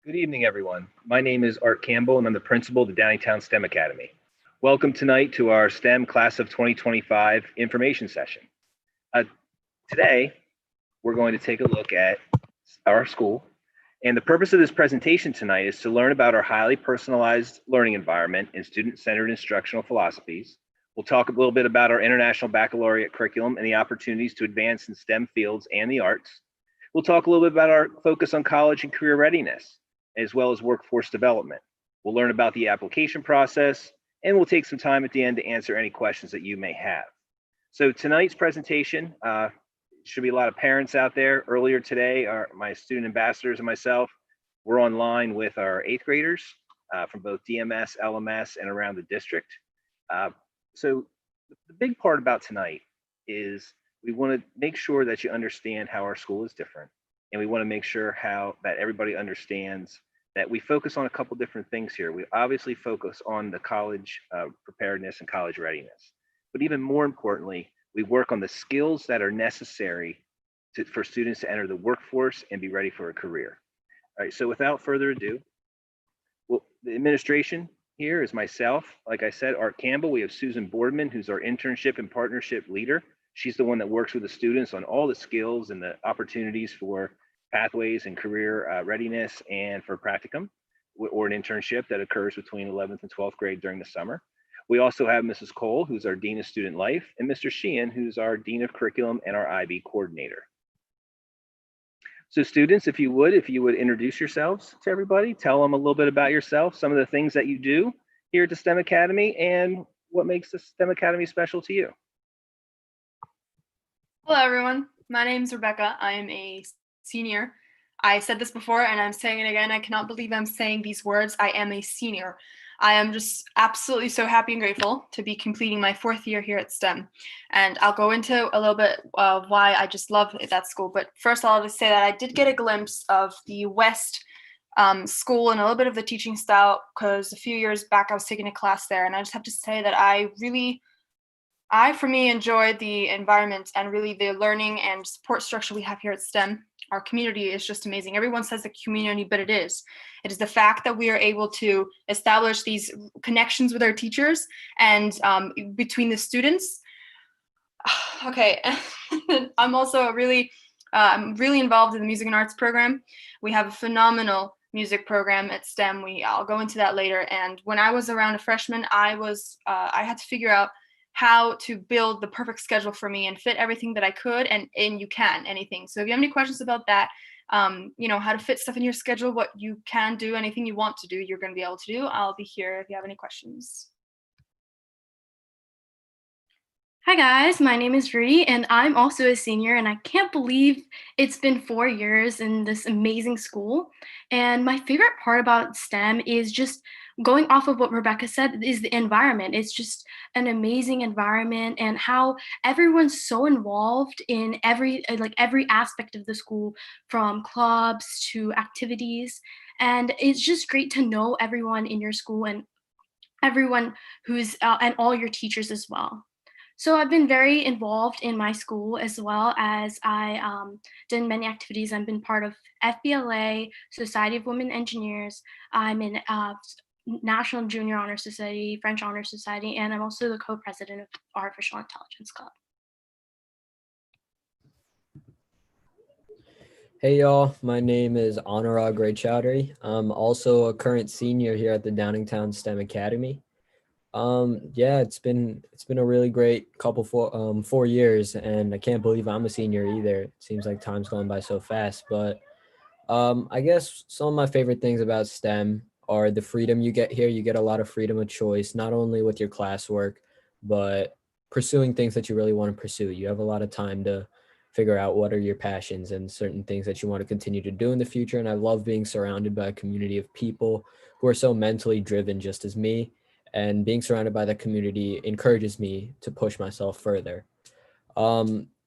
Good evening, everyone. My name is Art Campbell, and I'm the principal of the Downingtown STEM Academy. Welcome tonight to our STEM Class of 2025 information session. Today, we're going to take a look at our school. And the purpose of this presentation tonight is to learn about our highly personalized learning environment and student-centered instructional philosophies. We'll talk a little bit about our International Baccalaureate curriculum and the opportunities to advance in STEM fields and the arts. We'll talk a little bit about our focus on college and career readiness, as well as workforce development. We'll learn about the application process, and we'll take some time at the end to answer any questions that you may have. So tonight's presentation, should be a lot of parents out there. Earlier today, my student ambassadors and myself were online with our 8th graders from both DMS, LMS, and around the district. So the big part about tonight is we want to make sure that you understand how our school is different. And we want to make sure that everybody understands that we focus on a couple different things here. We obviously focus on the college preparedness and college readiness. But even more importantly, we work on the skills that are necessary for students to enter the workforce and be ready for a career. All right, so without further ado, the administration here is myself. Like I said, Art Campbell. We have Susan Boardman, who's our internship and partnership leader. She's the one that works with the students on all the skills and the opportunities for pathways and career readiness and for practicum or an internship that occurs between 11th and 12th grade during the summer. We also have Mrs. Cole, who's our Dean of Student Life, and Mr. Sheehan, who's our Dean of Curriculum and our IB coordinator. So students, if you would introduce yourselves to everybody, tell them a little bit about yourself, some of the things that you do here at the STEM Academy, and what makes the STEM Academy special to you. Hello, everyone. My name is Rebecca. I am a senior. I said this before, and I'm saying it again. I cannot believe I'm saying these words. I am a senior. I am just absolutely so happy and grateful to be completing my 4th year here at STEM. And I'll go into a little bit of why I just love that school. But first, I'll just say that I did get a glimpse of the West school and a little bit of the teaching style, because a few years back I was taking a class there. And I just have to say that I for me, enjoyed the environment and really the learning and support structure we have here at STEM. Our community is just amazing. Everyone says the community, but it is. It is the fact that we are able to establish these connections with our teachers and between the students. Okay, I'm also really involved in the music and arts program. We have a phenomenal music program at STEM. I'll go into that later. And when I was around a freshman, I had to figure out how to build the perfect schedule for me and fit everything that I could, and you can, anything. So if you have any questions about that, how to fit stuff in your schedule, what you can do, anything you want to do, you're going to be able to do. I'll be here if you have any questions. Hi guys, my name is Rudy and I'm also a senior, and I can't believe it's been 4 years in this amazing school. And my favorite part about STEM is just going off of what Rebecca said, is the environment. It's just an amazing environment, and how everyone's so involved in every aspect of the school, from clubs to activities. And it's just great to know everyone in your school and everyone who's and all your teachers as well. So I've been very involved in my school, as well as I did many activities. I've been part of FBLA, Society of Women Engineers. I'm in National Junior Honor Society, French Honor Society, and I'm also the co-president of Artificial Intelligence Club. Hey y'all, my name is Anurag Ray Chowdhury. I'm also a current senior here at the Downingtown STEM Academy. Yeah, it's been a really great couple 4 years, and I can't believe I'm a senior either. It seems like time's going by so fast. But I guess some of my favorite things about STEM are the freedom you get here. You get a lot of freedom of choice, not only with your classwork, but pursuing things that you really want to pursue. You have a lot of time to figure out what are your passions and certain things that you want to continue to do in the future. And I love being surrounded by a community of people who are so mentally driven just as me. And being surrounded by that community encourages me to push myself further.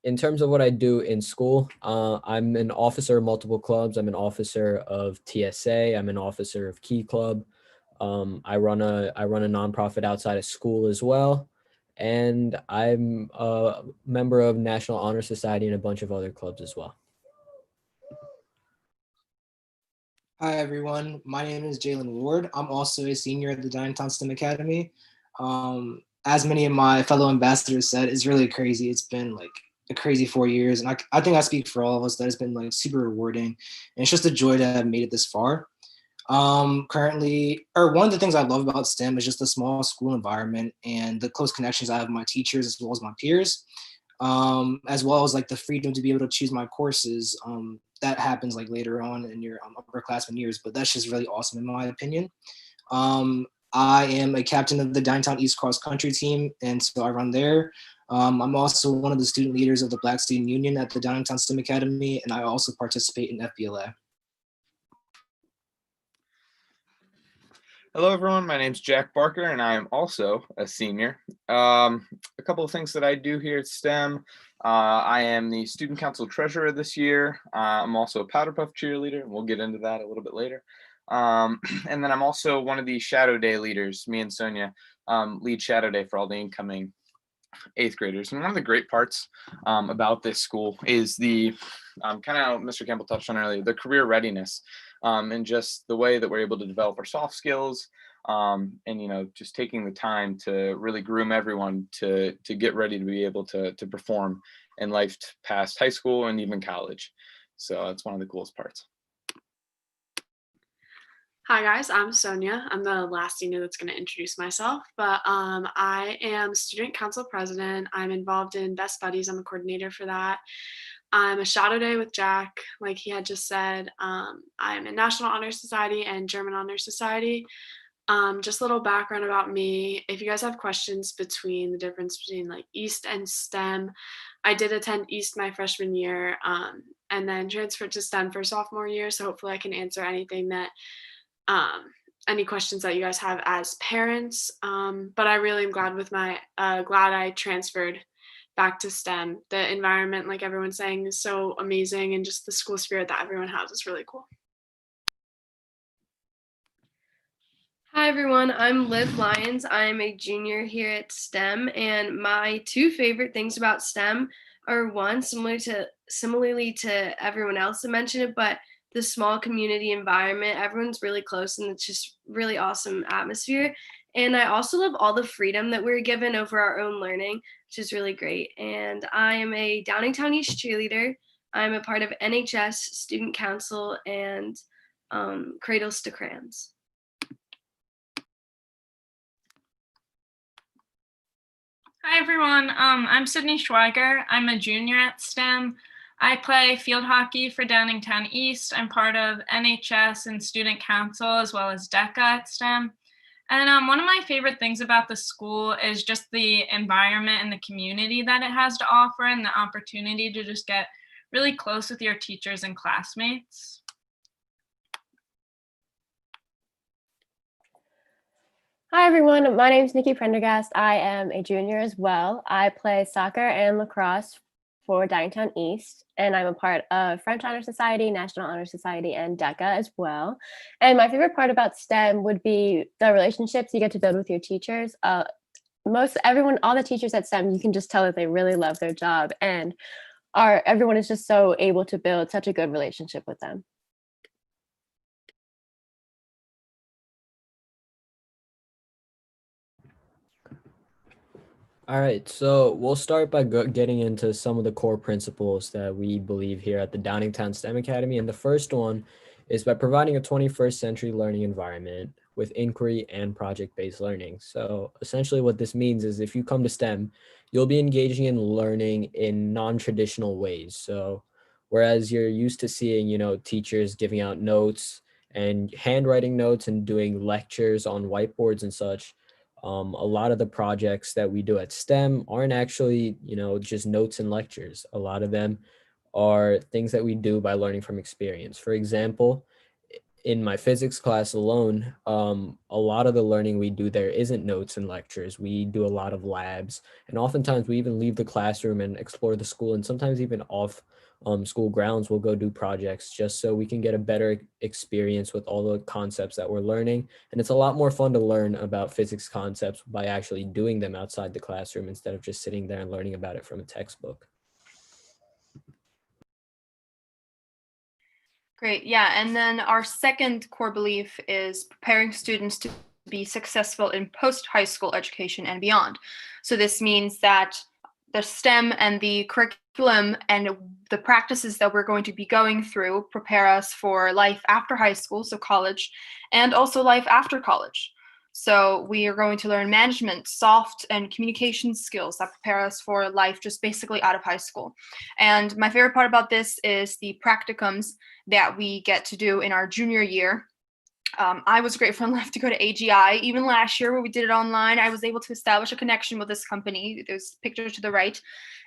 In terms of what I do in school, I'm an officer of multiple clubs. I'm an officer of TSA. I'm an officer of Key Club. I run a nonprofit outside of school as well. And I'm a member of National Honor Society and a bunch of other clubs as well. Hi, everyone. My name is Jalen Ward. I'm also a senior at the Downtown STEM Academy. As many of my fellow ambassadors said, it's really crazy. It's been like a crazy 4 years. And I think I speak for all of us that it's been like super rewarding. And it's just a joy to have made it this far. One of the things I love about STEM is just the small school environment and the close connections I have with my teachers as well as my peers, as well as like the freedom to be able to choose my courses. That happens like later on in your upperclassmen years, but that's just really awesome in my opinion. I am a captain of the Downtown East Cross Country team, and so I run there. I'm also one of the student leaders of the Black Student Union at the Downtown STEM Academy, and I also participate in FBLA. Hello, everyone. My name is Jack Barker, and I am also a senior. A couple of things that I do here at STEM. I am the student council treasurer this year. I'm also a Powder Puff cheerleader, and we'll get into that a little bit later. And then I'm also one of the Shadow Day leaders. Me and Sonia lead Shadow Day for all the incoming 8th graders. And one of the great parts about this school is the kind of Mr. Campbell touched on earlier, the career readiness and just the way that we're able to develop our soft skills and, you know, just taking the time to really groom everyone to get ready to be able to perform in life past high school and even college. So that's one of the coolest parts. Hi guys, I'm Sonia. I'm the last senior that's going to introduce myself, but I am student council president. I'm involved in Best Buddies. I'm a coordinator for that. I'm a Shadow Day with Jack, like he had just said. I'm in National Honor Society and German Honor Society. Just a little background about me. If you guys have questions between the difference between like East and STEM, I did attend East my freshman year and then transferred to STEM for sophomore year. So hopefully I can answer anything that any questions that you guys have as parents. But I really am glad with glad I transferred back to STEM. The environment, like everyone's saying, is so amazing, and just the school spirit that everyone has is really cool. Hi everyone, I'm Liv Lyons. I'm a junior here at STEM, and my two favorite things about STEM are one, similarly to everyone else that mentioned it, but the small community environment. Everyone's really close and it's just really awesome atmosphere. And I also love all the freedom that we're given over our own learning, which is really great. And I am a Downingtown East cheerleader. I'm a part of NHS Student Council and Cradles to Crayons. Hi everyone, I'm Sydney Schweiger. I'm a junior at STEM. I play field hockey for Downingtown East. I'm part of NHS and Student Council as well as DECA at STEM. And one of my favorite things about the school is just the environment and the community that it has to offer and the opportunity to just get really close with your teachers and classmates. Hi everyone, my name is Nikki Prendergast. I am a junior as well. I play soccer and lacrosse for Downingtown East, and I'm a part of French Honor Society, National Honor Society, and DECA as well. And my favorite part about STEM would be the relationships you get to build with your teachers. All the teachers at STEM, you can just tell that they really love their job, and everyone is just so able to build such a good relationship with them. All right, so we'll start by getting into some of the core principles that we believe here at the Downingtown STEM Academy. And the first one is by providing a 21st century learning environment with inquiry and project-based learning. So essentially what this means is if you come to STEM, you'll be engaging in learning in non-traditional ways. So whereas you're used to seeing, teachers giving out notes and handwriting notes and doing lectures on whiteboards and such, a lot of the projects that we do at STEM aren't actually, just notes and lectures. A lot of them are things that we do by learning from experience. For example, in my physics class alone, a lot of the learning we do there isn't notes and lectures. We do a lot of labs, and oftentimes we even leave the classroom and explore the school, and sometimes even off school grounds, we'll go do projects just so we can get a better experience with all the concepts that we're learning. And it's a lot more fun to learn about physics concepts by actually doing them outside the classroom instead of just sitting there and learning about it from a textbook. Great. Yeah. And then our second core belief is preparing students to be successful in post-high school education and beyond. So this means that the STEM and the curriculum and the practices that we're going to be going through prepare us for life after high school, so college, and also life after college. So we are going to learn management, soft and communication skills that prepare us for life just basically out of high school. And my favorite part about this is the practicums that we get to do in our junior year. I was grateful enough to go to AGI. Even last year, when we did it online, I was able to establish a connection with this company. There's a picture to the right.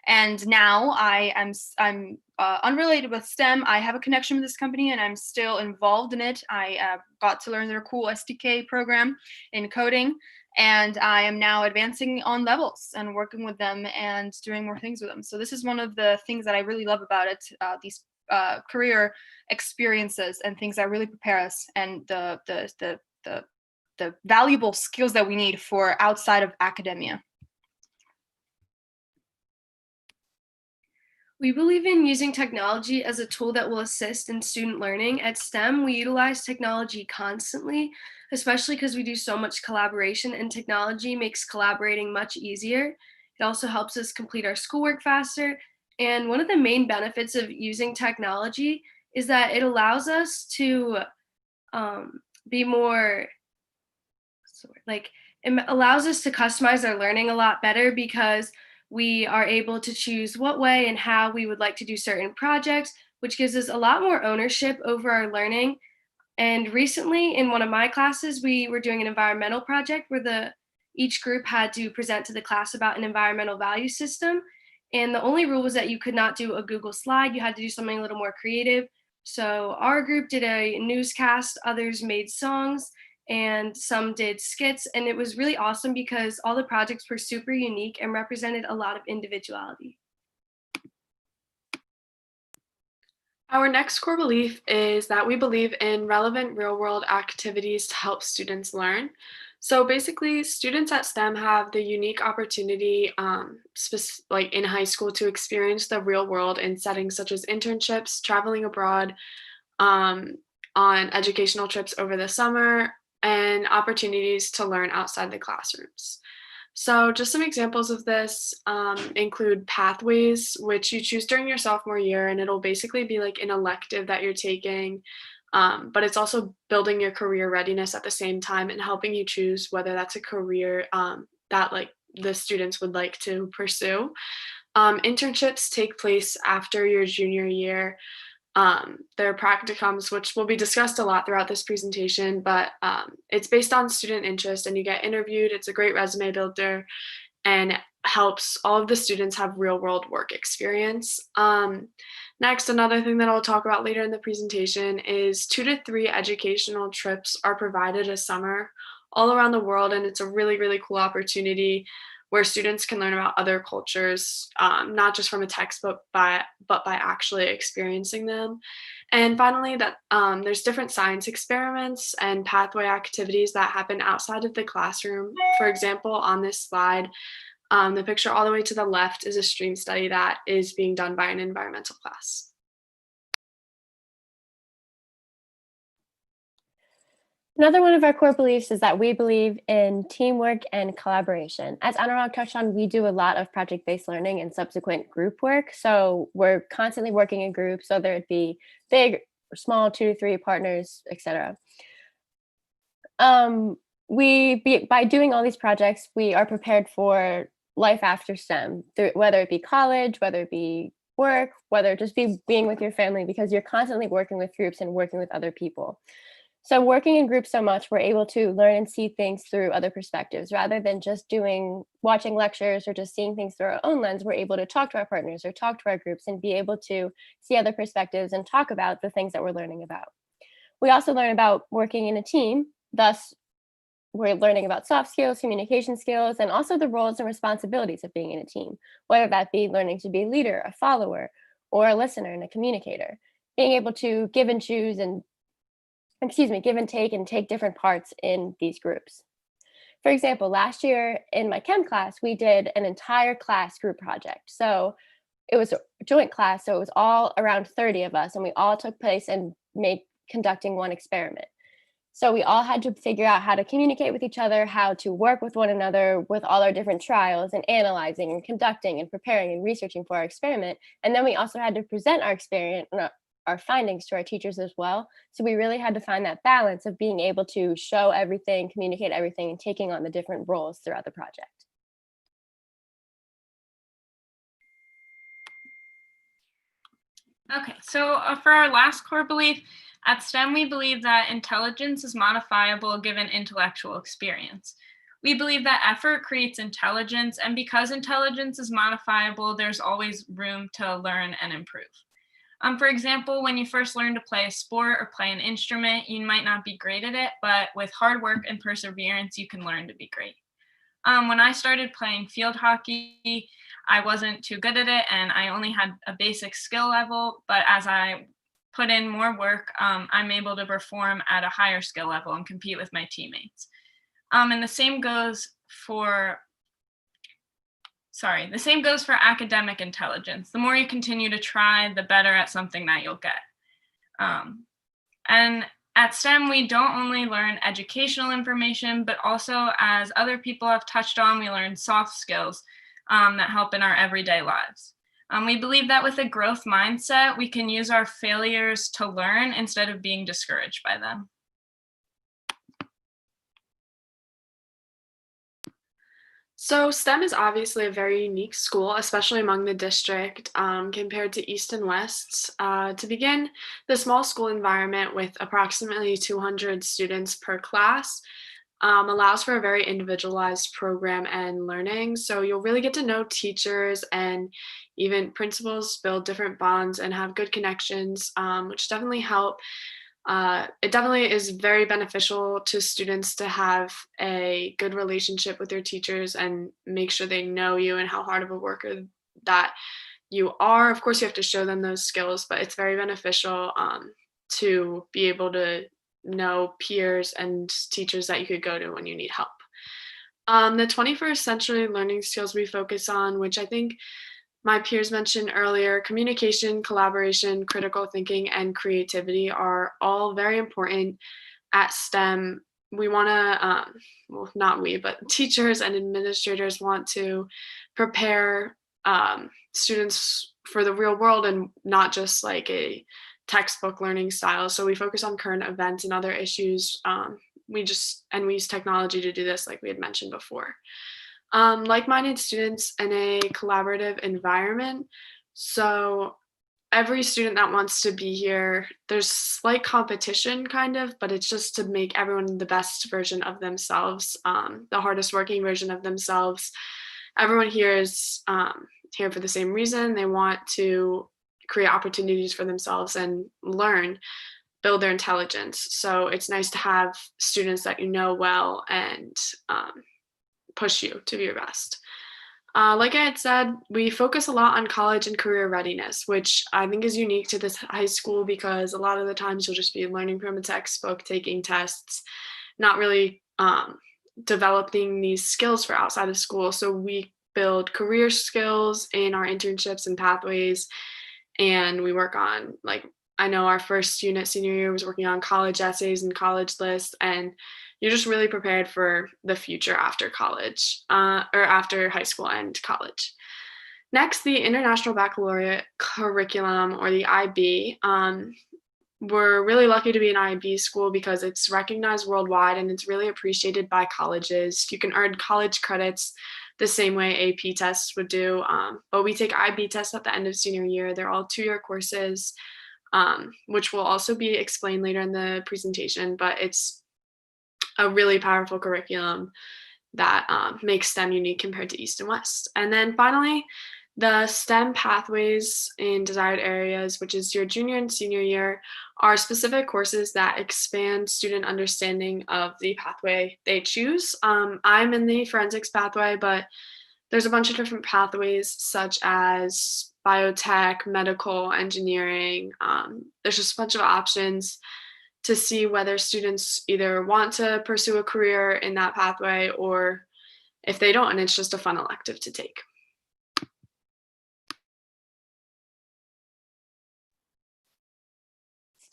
And now I'm unrelated with STEM. I have a connection with this company, and I'm still involved in it. I got to learn their cool SDK program in coding, and I am now advancing on levels and working with them and doing more things with them. So this is one of the things that I really love about it. These career experiences and things that really prepare us, and the valuable skills that we need for outside of academia. We believe in using technology as a tool that will assist in student learning. At STEM, we utilize technology constantly, especially because we do so much collaboration, and technology makes collaborating much easier. It also helps us complete our schoolwork faster. And one of the main benefits of using technology is that it allows us to be more, it allows us to customize our learning a lot better, because we are able to choose what way and how we would like to do certain projects, which gives us a lot more ownership over our learning. And recently in one of my classes, we were doing an environmental project where each group had to present to the class about an environmental value system. And the only rule was that you could not do a Google slide. You had to do something a little more creative. So our group did a newscast, others made songs, and some did skits. And it was really awesome because all the projects were super unique and represented a lot of individuality. Our next core belief is that we believe in relevant real-world activities to help students learn. So basically, students at STEM have the unique opportunity, like in high school, to experience the real world in settings such as internships, traveling abroad, on educational trips over the summer, and opportunities to learn outside the classrooms. So just some examples of this include pathways, which you choose during your sophomore year, and it'll basically be like an elective that you're taking, but it's also building your career readiness at the same time and helping you choose whether that's a career that like the students would like to pursue. Internships take place after your junior year. There are practicums, which will be discussed a lot throughout this presentation, but it's based on student interest, and you get interviewed. It's a great resume builder and helps all of the students have real world work experience. Next, another thing that I'll talk about later in the presentation is 2 to 3 educational trips are provided a summer all around the world, and it's a really, really cool opportunity where students can learn about other cultures, not just from a textbook, but by actually experiencing them. And finally, that there's different science experiments and pathway activities that happen outside of the classroom. For example, on this slide, the picture all the way to the left is a stream study that is being done by an environmental class. Another one of our core beliefs is that we believe in teamwork and collaboration. As Anurag touched on, we do a lot of project-based learning and subsequent group work. So we're constantly working in groups, whether it be big or small, 2 to 3 partners, etc. By doing all these projects, we are prepared for life after STEM, whether it be college, whether it be work, whether it just be being with your family, because you're constantly working with groups and working with other people. So working in groups so much, we're able to learn and see things through other perspectives rather than just watching lectures or just seeing things through our own lens. We're able to talk to our partners or talk to our groups and be able to see other perspectives and talk about the things that we're learning about. We also learn about working in a team. Thus, we're learning about soft skills, communication skills, and also the roles and responsibilities of being in a team, whether that be learning to be a leader, a follower, or a listener and a communicator. Being able to give and choose and give and take different parts in these groups. For example, last year in my chem class, we did an entire class group project. So it was a joint class, so it was all around 30 of us, and we all took place and conducting one experiment. So we all had to figure out how to communicate with each other, how to work with one another with all our different trials and analyzing and conducting and preparing and researching for our experiment. And then we also had to present our experiment, our findings to our teachers as well. So we really had to find that balance of being able to show everything, communicate everything, and taking on the different roles throughout the project. Okay, so for our last core belief, at STEM, we believe that intelligence is modifiable given intellectual experience. We believe that effort creates intelligence, and because intelligence is modifiable, there's always room to learn and improve. For example, when you first learn to play a sport or play an instrument, you might not be great at it, but with hard work and perseverance, you can learn to be great. When I started playing field hockey, I wasn't too good at it and I only had a basic skill level, but as I put in more work, I'm able to perform at a higher skill level and compete with my teammates. And the same goes for academic intelligence. The more you continue to try, the better at something that you'll get. And at STEM, we don't only learn educational information, but also, as other people have touched on, we learn soft skills that help in our everyday lives. We believe that with a growth mindset, we can use our failures to learn instead of being discouraged by them. So STEM is obviously a very unique school, especially among the district compared to East and West. To begin, the small school environment with approximately 200 students per class allows for a very individualized program and learning. So you'll really get to know teachers and even principals, build different bonds and have good connections, which definitely help. It definitely is very beneficial to students to have a good relationship with their teachers and make sure they know you and how hard of a worker that you are. Of course, you have to show them those skills, but it's very beneficial to be able to know peers and teachers that you could go to when you need help. The 21st century learning skills we focus on, which I think my peers mentioned earlier, communication, collaboration, critical thinking, and creativity are all very important at STEM. We want to, well, not we, but teachers and administrators want to prepare students for the real world and not just like a textbook learning style. So we focus on current events and other issues. We use technology to do this, like we had mentioned before. Like-minded students in a collaborative environment. So every student that wants to be here, there's slight competition kind of, but it's just to make everyone the best version of themselves, the hardest working version of themselves. Everyone here is here for the same reason. They want to create opportunities for themselves and learn, build their intelligence. So it's nice to have students that you know well and push you to be your best. Like I had said, we focus a lot on college and career readiness, which I think is unique to this high school because a lot of the times you'll just be learning from a textbook, taking tests, not really developing these skills for outside of school. So we build career skills in our internships and pathways, and we work on, like, I know our first unit senior year was working on college essays and college lists, and you're just really prepared for the future after college or after high school and college. Next, the International Baccalaureate Curriculum, or the IB. We're really lucky to be an IB school because it's recognized worldwide and it's really appreciated by colleges. You can earn college credits the same way AP tests would do, but we take IB tests at the end of senior year. They're all 2-year courses, which will also be explained later in the presentation, but it's a really powerful curriculum that makes STEM unique compared to East and West. And then finally, the STEM pathways in desired areas, which is your junior and senior year, are specific courses that expand student understanding of the pathway they choose. I'm in the forensics pathway, but there's a bunch of different pathways such as biotech, medical, engineering. There's just a bunch of options to see whether students either want to pursue a career in that pathway or if they don't, and it's just a fun elective to take.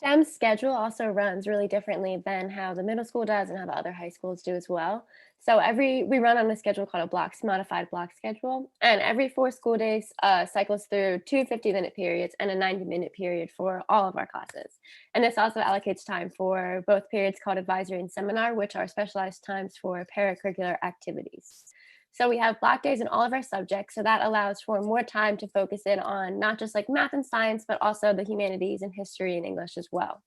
STEM schedule also runs really differently than how the middle school does and how the other high schools do as well. So we run on a schedule called a modified block schedule, and every 4 school days cycles through two 50-minute periods and a 90-minute period for all of our classes. And this also allocates time for both periods called advisory and seminar, which are specialized times for paracurricular activities. So we have block days in all of our subjects. So that allows for more time to focus in on not just like math and science, but also the humanities and history and English as well.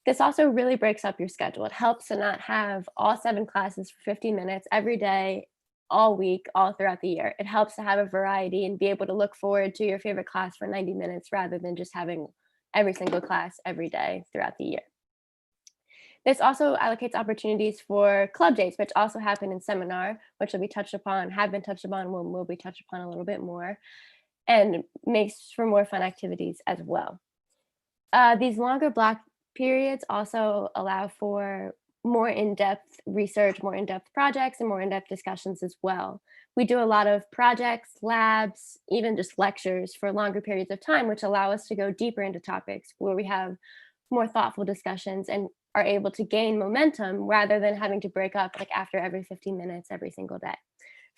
This also really breaks up your schedule. It helps to not have all 7 classes for 15 minutes every day, all week, all throughout the year. It helps to have a variety and be able to look forward to your favorite class for 90 minutes rather than just having every single class every day throughout the year. This also allocates opportunities for club days, which also happen in seminar, which will be touched upon, have been touched upon, will be touched upon a little bit more, and makes for more fun activities as well. These longer block periods also allow for more in-depth research, more in-depth projects, and more in-depth discussions as well. We do a lot of projects, labs, even just lectures for longer periods of time, which allow us to go deeper into topics where we have more thoughtful discussions and are able to gain momentum rather than having to break up like after every 15 minutes every single day.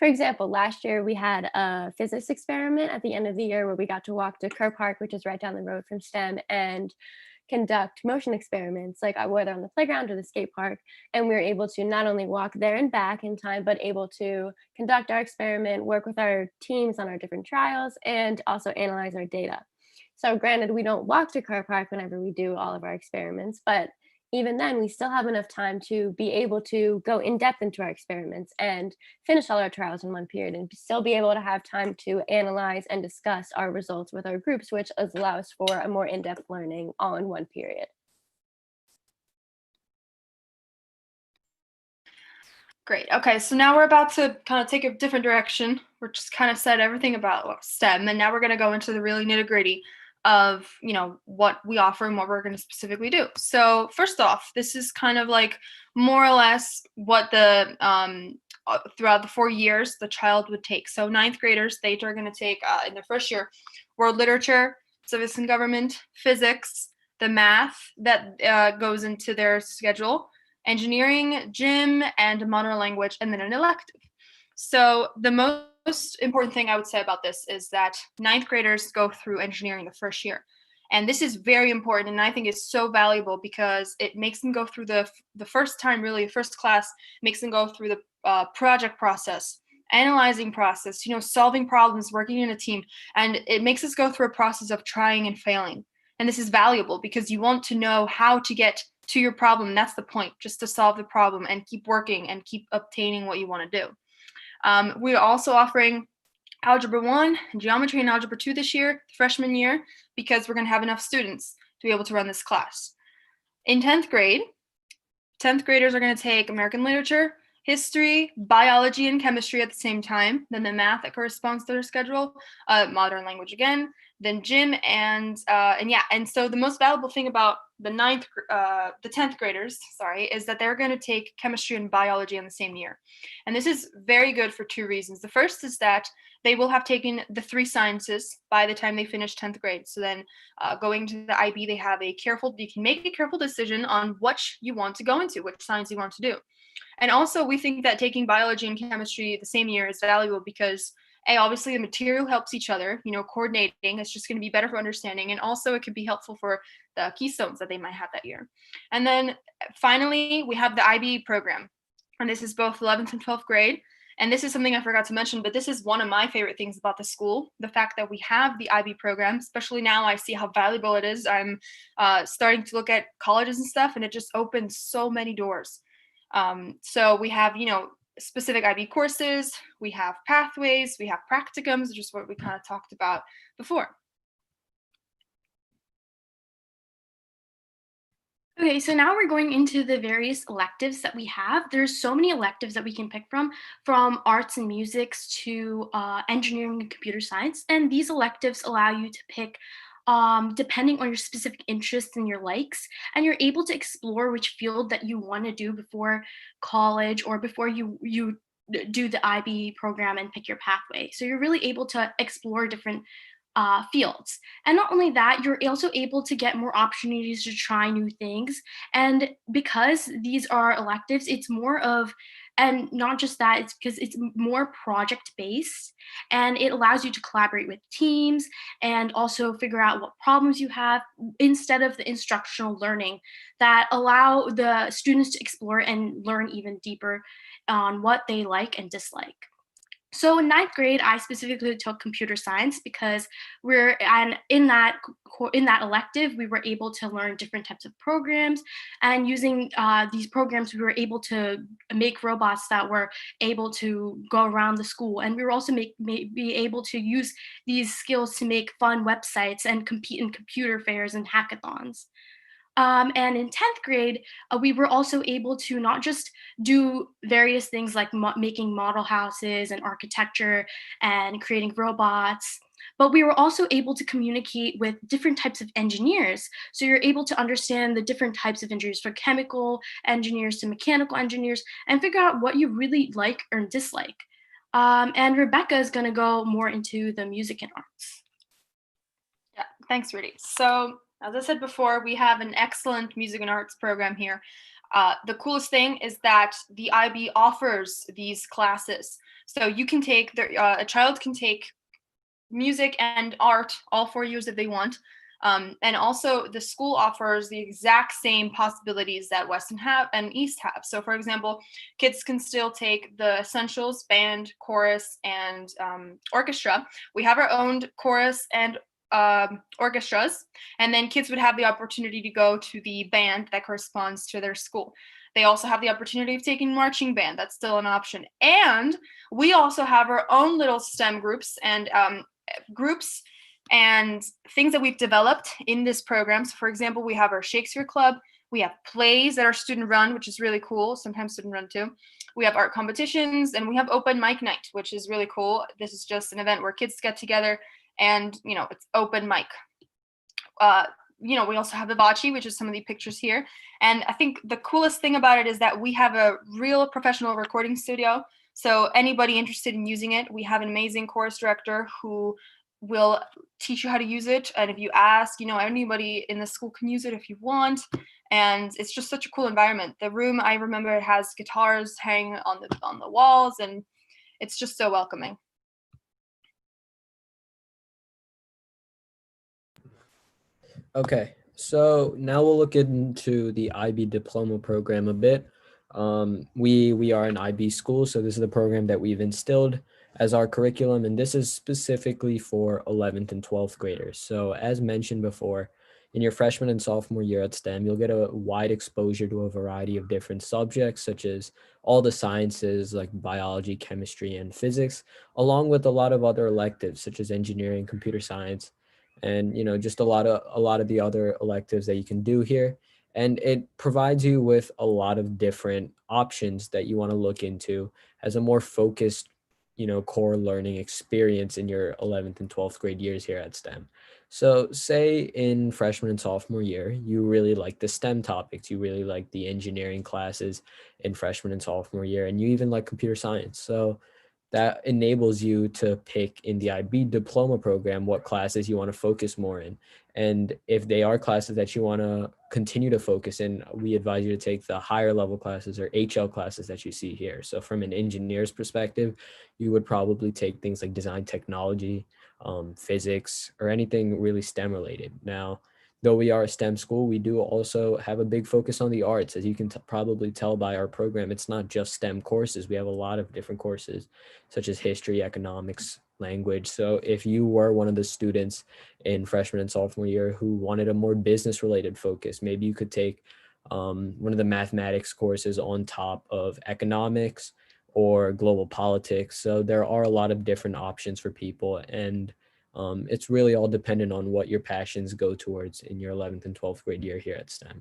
For example, last year we had a physics experiment at the end of the year where we got to walk to Kerr Park, which is right down the road from STEM, and conduct motion experiments, like whether on the playground or the skate park. And we were able to not only walk there and back in time, but able to conduct our experiment, work with our teams on our different trials, and also analyze our data. So granted, we don't walk to Kerr Park whenever we do all of our experiments, but even then, we still have enough time to be able to go in depth into our experiments and finish all our trials in one period and still be able to have time to analyze and discuss our results with our groups, which allows for a more in-depth learning all in one period. Great. Okay, so now we're about to kind of take a different direction. We're just kind of said everything about STEM, and now we're going to go into the really nitty-gritty of what we offer and what we're going to specifically do. So first off, this is kind of like more or less what the throughout the 4 years the child would take. So 9th graders, they are going to take in their first year world literature, civics and government, physics, the math that goes into their schedule, engineering, gym, and modern language, and then an elective. So the most important thing I would say about this is that 9th graders go through engineering the first year. And this is very important, and I think it's so valuable because it makes them go through the first time, really, the first class, makes them go through the project process, analyzing process, solving problems, working in a team. And it makes us go through a process of trying and failing. And this is valuable because you want to know how to get to your problem. That's the point, just to solve the problem and keep working and keep obtaining what you want to do. We're also offering Algebra 1, Geometry, and Algebra 2 this year, freshman year, because we're going to have enough students to be able to run this class. In 10th grade, 10th graders are going to take American literature, history, biology, and chemistry at the same time, then the math that corresponds to their schedule, modern language again, then gym, and so the most valuable thing about the 10th graders, is that they're going to take chemistry and biology in the same year. And this is very good for 2 reasons. The first is that they will have taken the 3 sciences by the time they finish 10th grade. So then going to the IB, you can make a careful decision on what you want to go into, which science you want to do. And also we think that taking biology and chemistry the same year is valuable because obviously the material helps each other, coordinating. It's just going to be better for understanding. And also it could be helpful for the keystones that they might have that year. And then finally, we have the IB program. And this is both 11th and 12th grade. And this is something I forgot to mention, but this is one of my favorite things about the school, the fact that we have the IB program, especially now I see how valuable it is. I'm starting to look at colleges and stuff, and it just opens so many doors. So we have, specific IB courses, we have pathways, we have practicums, which is what we kind of talked about before. Okay, so now we're going into the various electives that we have. There's so many electives that we can pick from arts and musics to engineering and computer science. And these electives allow you to pick depending on your specific interests and your likes, and you're able to explore which field that you want to do before college or before you do the IB program and pick your pathway. So you're really able to explore different fields. And not only that, you're also able to get more opportunities to try new things. And because these are electives, it's more of, and not just that, it's because it's more project based, and it allows you to collaborate with teams and also figure out what problems you have instead of the instructional learning that allow the students to explore and learn even deeper on what they like and dislike. So in ninth grade, I specifically took computer science because in that elective, we were able to learn different types of programs, and using these programs, we were able to make robots that were able to go around the school, and we were also be able to use these skills to make fun websites and compete in computer fairs and hackathons. And in 10th grade, we were also able to not just do various things like making model houses and architecture and creating robots, but we were also able to communicate with different types of engineers. So you're able to understand the different types of engineers, from chemical engineers to mechanical engineers, and figure out what you really like or dislike. And Rebecca is going to go more into the music and arts. Yeah, thanks, Rudy. So as I said before, we have an excellent music and arts program here. The coolest thing is that the IB offers these classes. So you can take, a child can take music and art all 4 years if they want. And also the school offers the exact same possibilities that West and East have. So for example, kids can still take the essentials, band, chorus, and orchestra. We have our own chorus and orchestras, and then kids would have the opportunity to go to the band that corresponds to their school. They also have the opportunity of taking marching band. That's still an option. And we also have our own little STEM groups and things that we've developed in this program. So for example, we have our Shakespeare Club. We have plays that are student run, which is really cool. Sometimes student run too. We have art competitions, and we have open mic night, which is really cool. This is just an event where kids get together and, it's open mic. We also have Vivace, which is some of the pictures here. And I think the coolest thing about it is that we have a real professional recording studio. So anybody interested in using it, we have an amazing chorus director who will teach you how to use it. And if you ask, anybody in the school can use it if you want. And it's just such a cool environment. The room, I remember, it has guitars hanging on the walls, and it's just so welcoming. Okay, so now we'll look into the IB diploma program a bit. We are an IB school, so this is the program that we've instilled as our curriculum, and this is specifically for 11th and 12th graders. So as mentioned before, in your freshman and sophomore year at STEM, you'll get a wide exposure to a variety of different subjects, such as all the sciences like biology, chemistry, and physics, along with a lot of other electives such as engineering, computer science, and just a lot of the other electives that you can do here. And it provides you with a lot of different options that you want to look into as a more focused core learning experience in your 11th and 12th grade years here at STEM. So say in freshman and sophomore year, you really like the STEM topics, you really like the engineering classes in freshman and sophomore year, and you even like computer science. So that enables you to pick in the IB diploma program what classes you want to focus more in. And if they are classes that you want to continue to focus in, we advise you to take the higher level classes or HL classes that you see here. So from an engineer's perspective, you would probably take things like design technology, physics, or anything really STEM related. Now, though we are a STEM school, we do also have a big focus on the arts. As you can probably tell by our program, it's not just STEM courses. We have a lot of different courses, such as history, economics, language. So if you were one of the students in freshman and sophomore year who wanted a more business related focus, maybe you could take one of the mathematics courses on top of economics or global politics. So there are a lot of different options for people, and it's really all dependent on what your passions go towards in your 11th and 12th grade year here at STEM.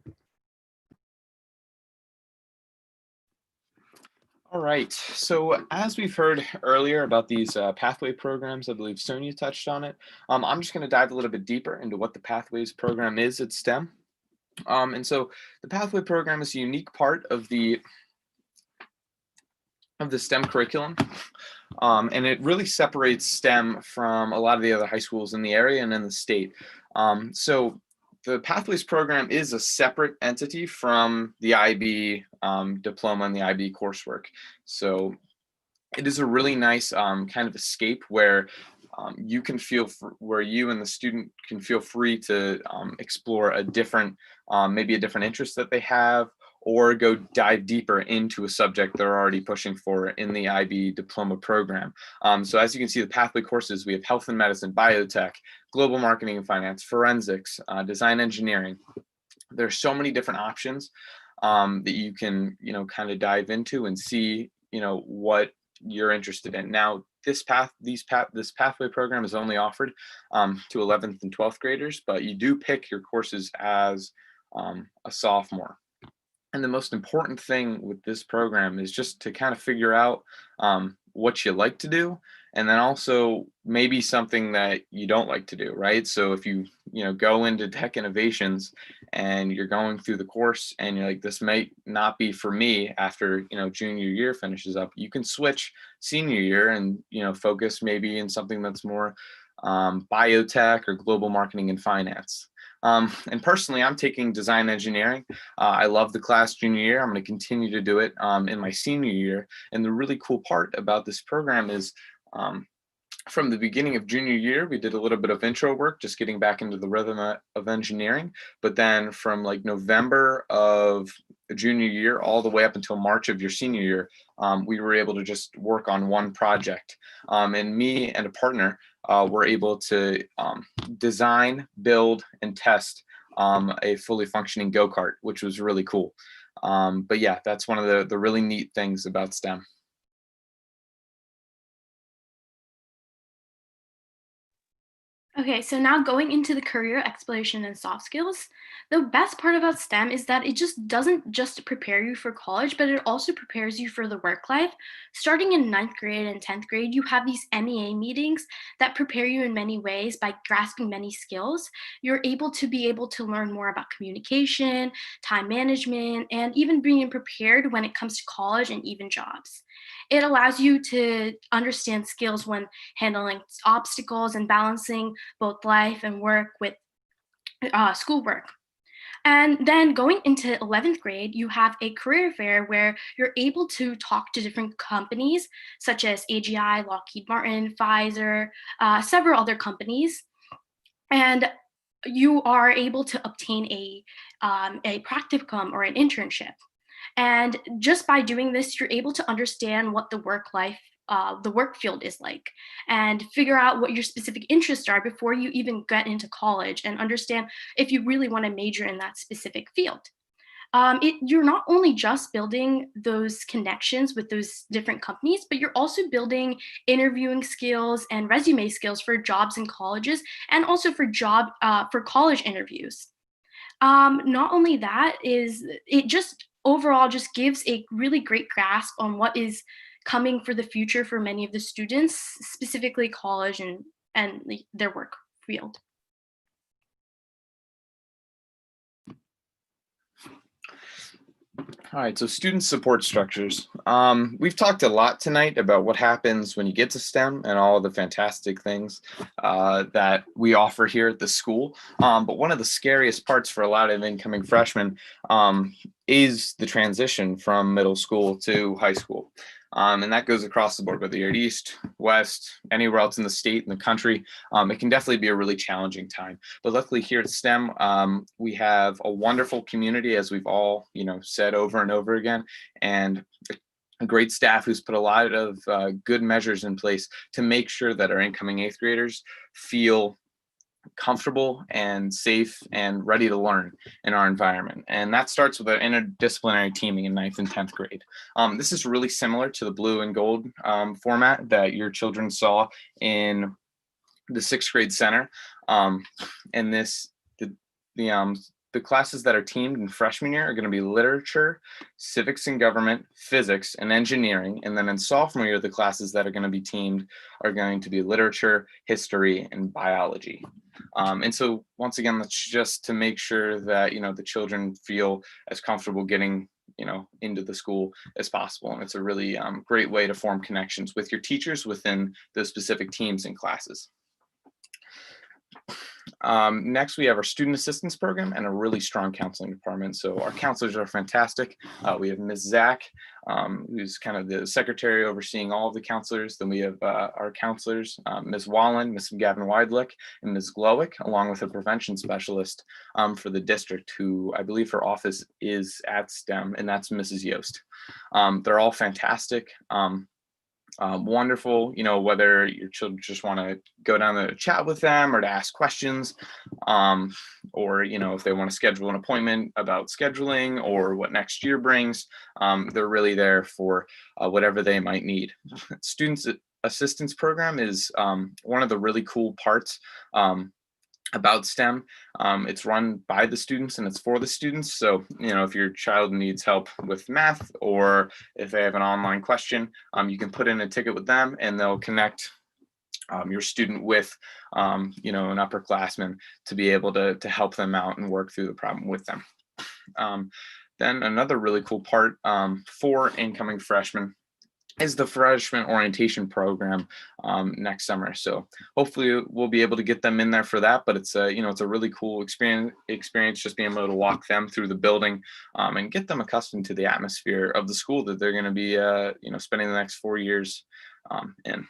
All right, so as we've heard earlier about these pathway programs, I believe Sonia touched on it. I'm just going to dive a little bit deeper into what the Pathways program is at STEM. And so the Pathway program is a unique part of the of the STEM curriculum. And it really separates STEM from a lot of the other high schools in the area and in the state. So the Pathways program is a separate entity from the IB diploma and the IB coursework. So it is a really nice kind of escape where you can where you and the student can feel free to explore a different, maybe a different interest that they have, or go dive deeper into a subject they're already pushing for in the IB diploma program. So as you can see, the pathway courses, we have health and medicine, biotech, global marketing and finance, forensics, design engineering. There's so many different options that you can, kind of dive into and see, what you're interested in. Now, this pathway program is only offered to 11th and 12th graders, but you do pick your courses as a sophomore. And the most important thing with this program is just to kind of figure out what you like to do, and then also maybe something that you don't like to do, right? So if you go into tech innovations and you're going through the course and you're like, this might not be for me after junior year finishes up, you can switch senior year and focus maybe in something that's more biotech or global marketing and finance. And personally, I'm taking design engineering. I love the class junior year. I'm going to continue to do it in my senior year. And the really cool part about this program is from the beginning of junior year, we did a little bit of intro work, just getting back into the rhythm of engineering. But then from like November of junior year all the way up until March of your senior year, we were able to just work on one project. And me and a partner were able to design, build, and test a fully functioning go-kart, which was really cool. But yeah, that's one of the really neat things about STEM. Okay, so now going into the career exploration and soft skills, the best part about STEM is that it just doesn't just prepare you for college, but it also prepares you for the work life. Starting in 9th grade and 10th grade, you have these MEA meetings that prepare you in many ways by grasping many skills. You're able to learn more about communication, time management, and even being prepared when it comes to college and even jobs. It allows you to understand skills when handling obstacles and balancing both life and work with schoolwork. And then going into 11th grade, you have a career fair where you're able to talk to different companies such as AGI, Lockheed Martin, Pfizer, several other companies. And you are able to obtain a practicum or an internship. And just by doing this, you're able to understand what the work field is like, and figure out what your specific interests are before you even get into college, and understand if you really want to major in that specific field. You're not only just building those connections with those different companies, but you're also building interviewing skills and resume skills for jobs in colleges, and also for college interviews. Not only that, it just overall just gives a really great grasp on what is coming for the future for many of the students, specifically college and their work field. All right, so student support structures. We've talked a lot tonight about what happens when you get to STEM and all the fantastic things that we offer here at the school. But one of the scariest parts for a lot of incoming freshmen is the transition from middle school to high school. And that goes across the board, whether you're at East, West, anywhere else in the state, in the country. It can definitely be a really challenging time. But luckily here at STEM, we have a wonderful community, as we've all said over and over again, and a great staff who's put a lot of good measures in place to make sure that our incoming 8th graders feel comfortable and safe and ready to learn in our environment. And that starts with our interdisciplinary teaming in 9th and 10th grade. This is really similar to the blue and gold format that your children saw in the 6th grade center. And the classes that are teamed in freshman year are going to be literature, civics and government, physics, and engineering. And then in sophomore year, the classes that are going to be teamed are going to be literature, history, and biology. And so once again, that's just to make sure that, the children feel as comfortable getting into the school as possible. And it's a really great way to form connections with your teachers within those specific teams and classes. Next, we have our student assistance program and a really strong counseling department. So our counselors are fantastic. We have Ms. Zach, who's kind of the secretary overseeing all of the counselors. Then we have our counselors, Ms. Wallen, Ms. Gavin Weidlich, and Ms. Glowick, along with a prevention specialist for the district, who I believe her office is at STEM, and that's Mrs. Yost. They're all fantastic. Wonderful, whether your children just want to go down there to chat with them or to ask questions, or, if they want to schedule an appointment about scheduling or what next year brings, they're really there for whatever they might need. Students assistance program is one of the really cool parts about STEM. It's run by the students and it's for the students. So, if your child needs help with math or if they have an online question, you can put in a ticket with them and they'll connect your student with, an upperclassman to be able to help them out and work through the problem with them. Then another really cool part for incoming freshmen is the freshman orientation program next summer. So hopefully we'll be able to get them in there for that, but it's a really cool experience just being able to walk them through the building and get them accustomed to the atmosphere of the school that they're going to be spending the next 4 years in.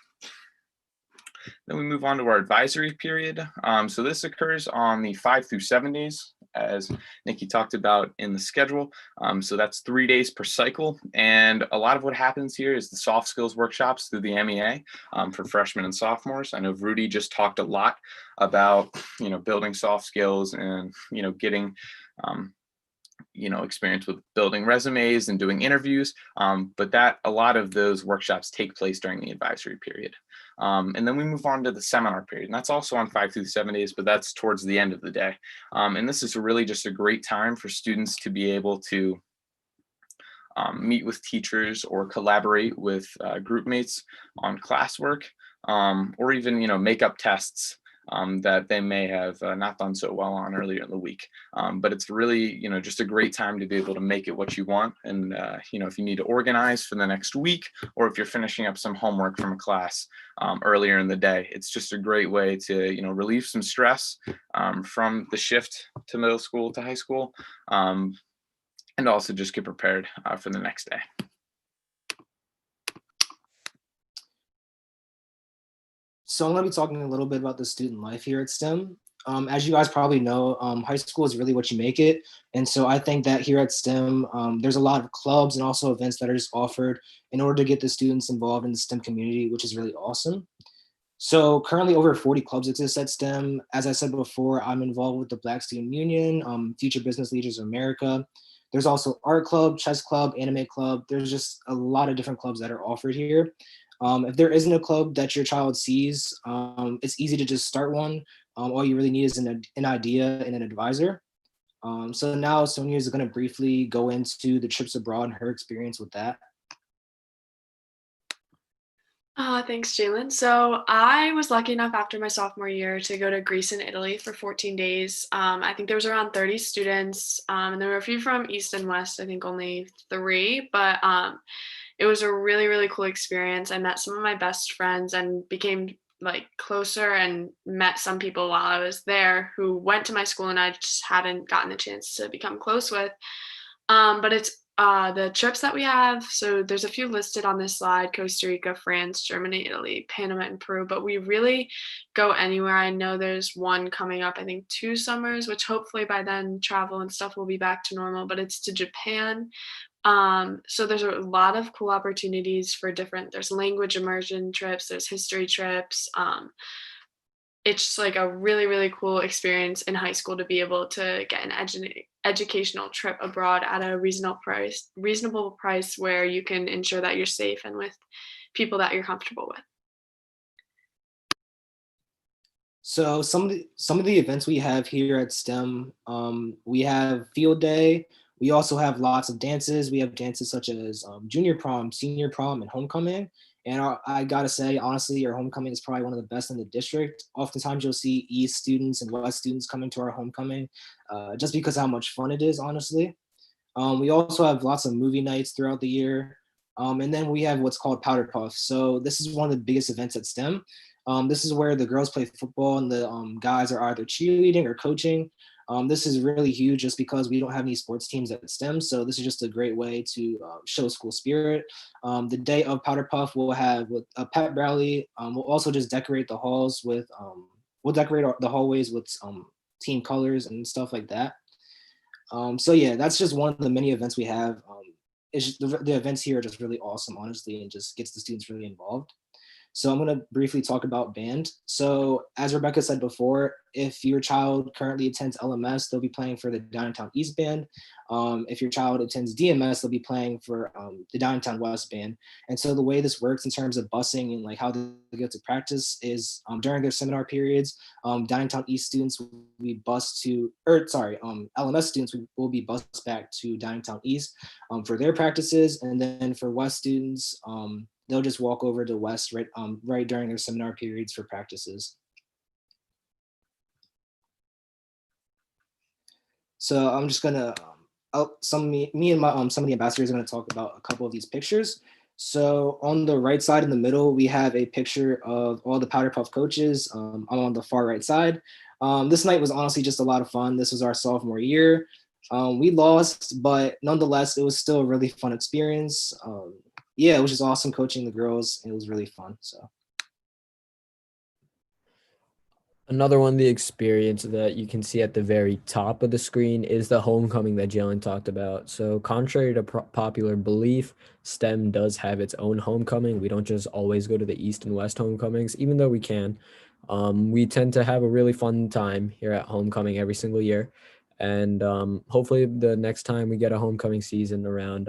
Then we move on to our advisory period. So this occurs on the 5 through 7 days, as Nikki talked about in the schedule. So that's 3 days per cycle. And a lot of what happens here is the soft skills workshops through the MEA for freshmen and sophomores. I know Rudy just talked a lot about, building soft skills and, getting, experience with building resumes and doing interviews. But a lot of those workshops take place during the advisory period. And then we move on to the seminar period, and that's also on 5 through 7 days, but that's towards the end of the day. And this is really just a great time for students to be able to meet with teachers or collaborate with group mates on classwork, or even, make up tests that they may have not done so well on earlier in the week. But it's really, just a great time to be able to make it what you want. And, if you need to organize for the next week, or if you're finishing up some homework from a class earlier in the day, it's just a great way to, relieve some stress from the shift to middle school to high school, and also just get prepared for the next day. So I'm going to be talking a little bit about the student life here at STEM. As you guys probably know, high school is really what you make it. And so I think that here at STEM, there's a lot of clubs and also events that are just offered in order to get the students involved in the STEM community, which is really awesome. So currently over 40 clubs exist at STEM. As I said before, I'm involved with the Black Student Union, Future Business Leaders of America. There's also art club, chess club, anime club. There's just a lot of different clubs that are offered here. If there isn't a club that your child sees, it's easy to just start one. All you really need is an idea and an advisor. So now Sonia is going to briefly go into the trips abroad and her experience with that. Thanks, Jalen. So I was lucky enough after my sophomore year to go to Greece and Italy for 14 days. I think there was around 30 students, and there were a few from East and West, I think only 3, but it was a really, really cool experience. I met some of my best friends and became closer and met some people while I was there who went to my school and I just hadn't gotten the chance to become close with. But it's the trips that we have. So there's a few listed on this slide: Costa Rica, France, Germany, Italy, Panama, and Peru. But we really go anywhere. I know there's one coming up, I think 2 summers, which hopefully by then travel and stuff will be back to normal, but it's to Japan. So there's a lot of cool opportunities for there's language immersion trips, there's history trips. It's just a really, really cool experience in high school to be able to get an educational trip abroad at a reasonable price where you can ensure that you're safe and with people that you're comfortable with. So some of the events we have here at STEM, we have field day. We also have lots of dances. We have dances such as junior prom, senior prom, and homecoming. And I gotta say, honestly, our homecoming is probably one of the best in the district. Oftentimes you'll see East students and West students coming to our homecoming just because how much fun it is, honestly. We also have lots of movie nights throughout the year. And then we have what's called Powder Puff. So this is one of the biggest events at STEM. This is where the girls play football and the guys are either cheerleading or coaching. This is really huge just because we don't have any sports teams at STEM. So this is just a great way to show school spirit. The day of Powder Puff, we'll have a pep rally. We'll also just decorate the halls with, we'll decorate the hallways with team colors and stuff like that. So yeah, that's just one of the many events we have. It's just, the events here are just really awesome, honestly, and just gets the students really involved. So I'm going to briefly talk about band. So as Rebecca said before, if your child currently attends LMS, they'll be playing for the Downtown East Band. If your child attends DMS, they'll be playing for the Downtown West Band. And so the way this works in terms of busing and like how they go to practice is during their seminar periods, Downtown East students will be bused to, LMS students will be bused back to Downtown East for their practices. And then for West students, they'll just walk over to West right during their seminar periods for practices. So I'm just gonna, me and my some of the ambassadors are gonna talk about a couple of these pictures. So on the right side in the middle, we have a picture of all the Powder Puff coaches. I'm on the far right side. This night was honestly just a lot of fun. This was our sophomore year. We lost, but nonetheless, it was still a really fun experience. Yeah, it was just awesome coaching the girls, and it was really fun. So Another one, the experience that you can see at the very top of the screen is the homecoming that Jalen talked about. So contrary to popular belief, STEM does have its own homecoming. We don't just always go to the East and West homecomings, even though we can. We tend to have a really fun time here at homecoming every single year. And hopefully the next time we get a homecoming season around,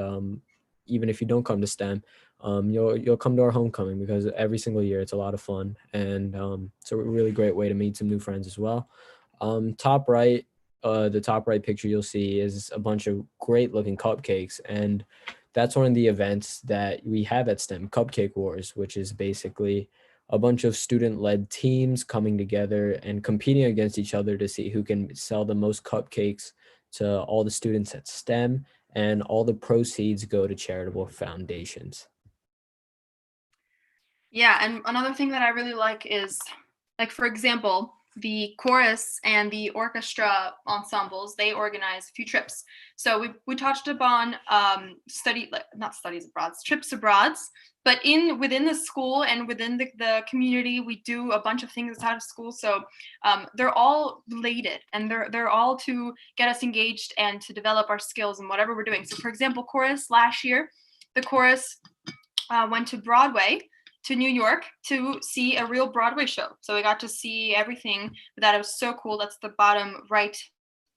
even if you don't come to STEM, you'll come to our homecoming, because every single year it's a lot of fun, and it's a really great way to meet some new friends as well. Top right, the top right picture you'll see is a bunch of great looking cupcakes, and that's one of the events that we have at STEM, Cupcake Wars, which is basically a bunch of student-led teams coming together and competing against each other to see who can sell the most cupcakes to all the students at STEM, and all the proceeds go to charitable foundations. Yeah, and another thing that I really like is, like, for example, the chorus and the orchestra ensembles, they organize a few trips. So we touched upon trips abroad, but within the school and within the community, we do a bunch of things outside of school. So they're all related, and they're all to get us engaged and to develop our skills in whatever we're doing. So for example, chorus last year, the chorus went to Broadway, to New York, to see a real Broadway show. So we got to see everything. That it was so cool. That's the bottom right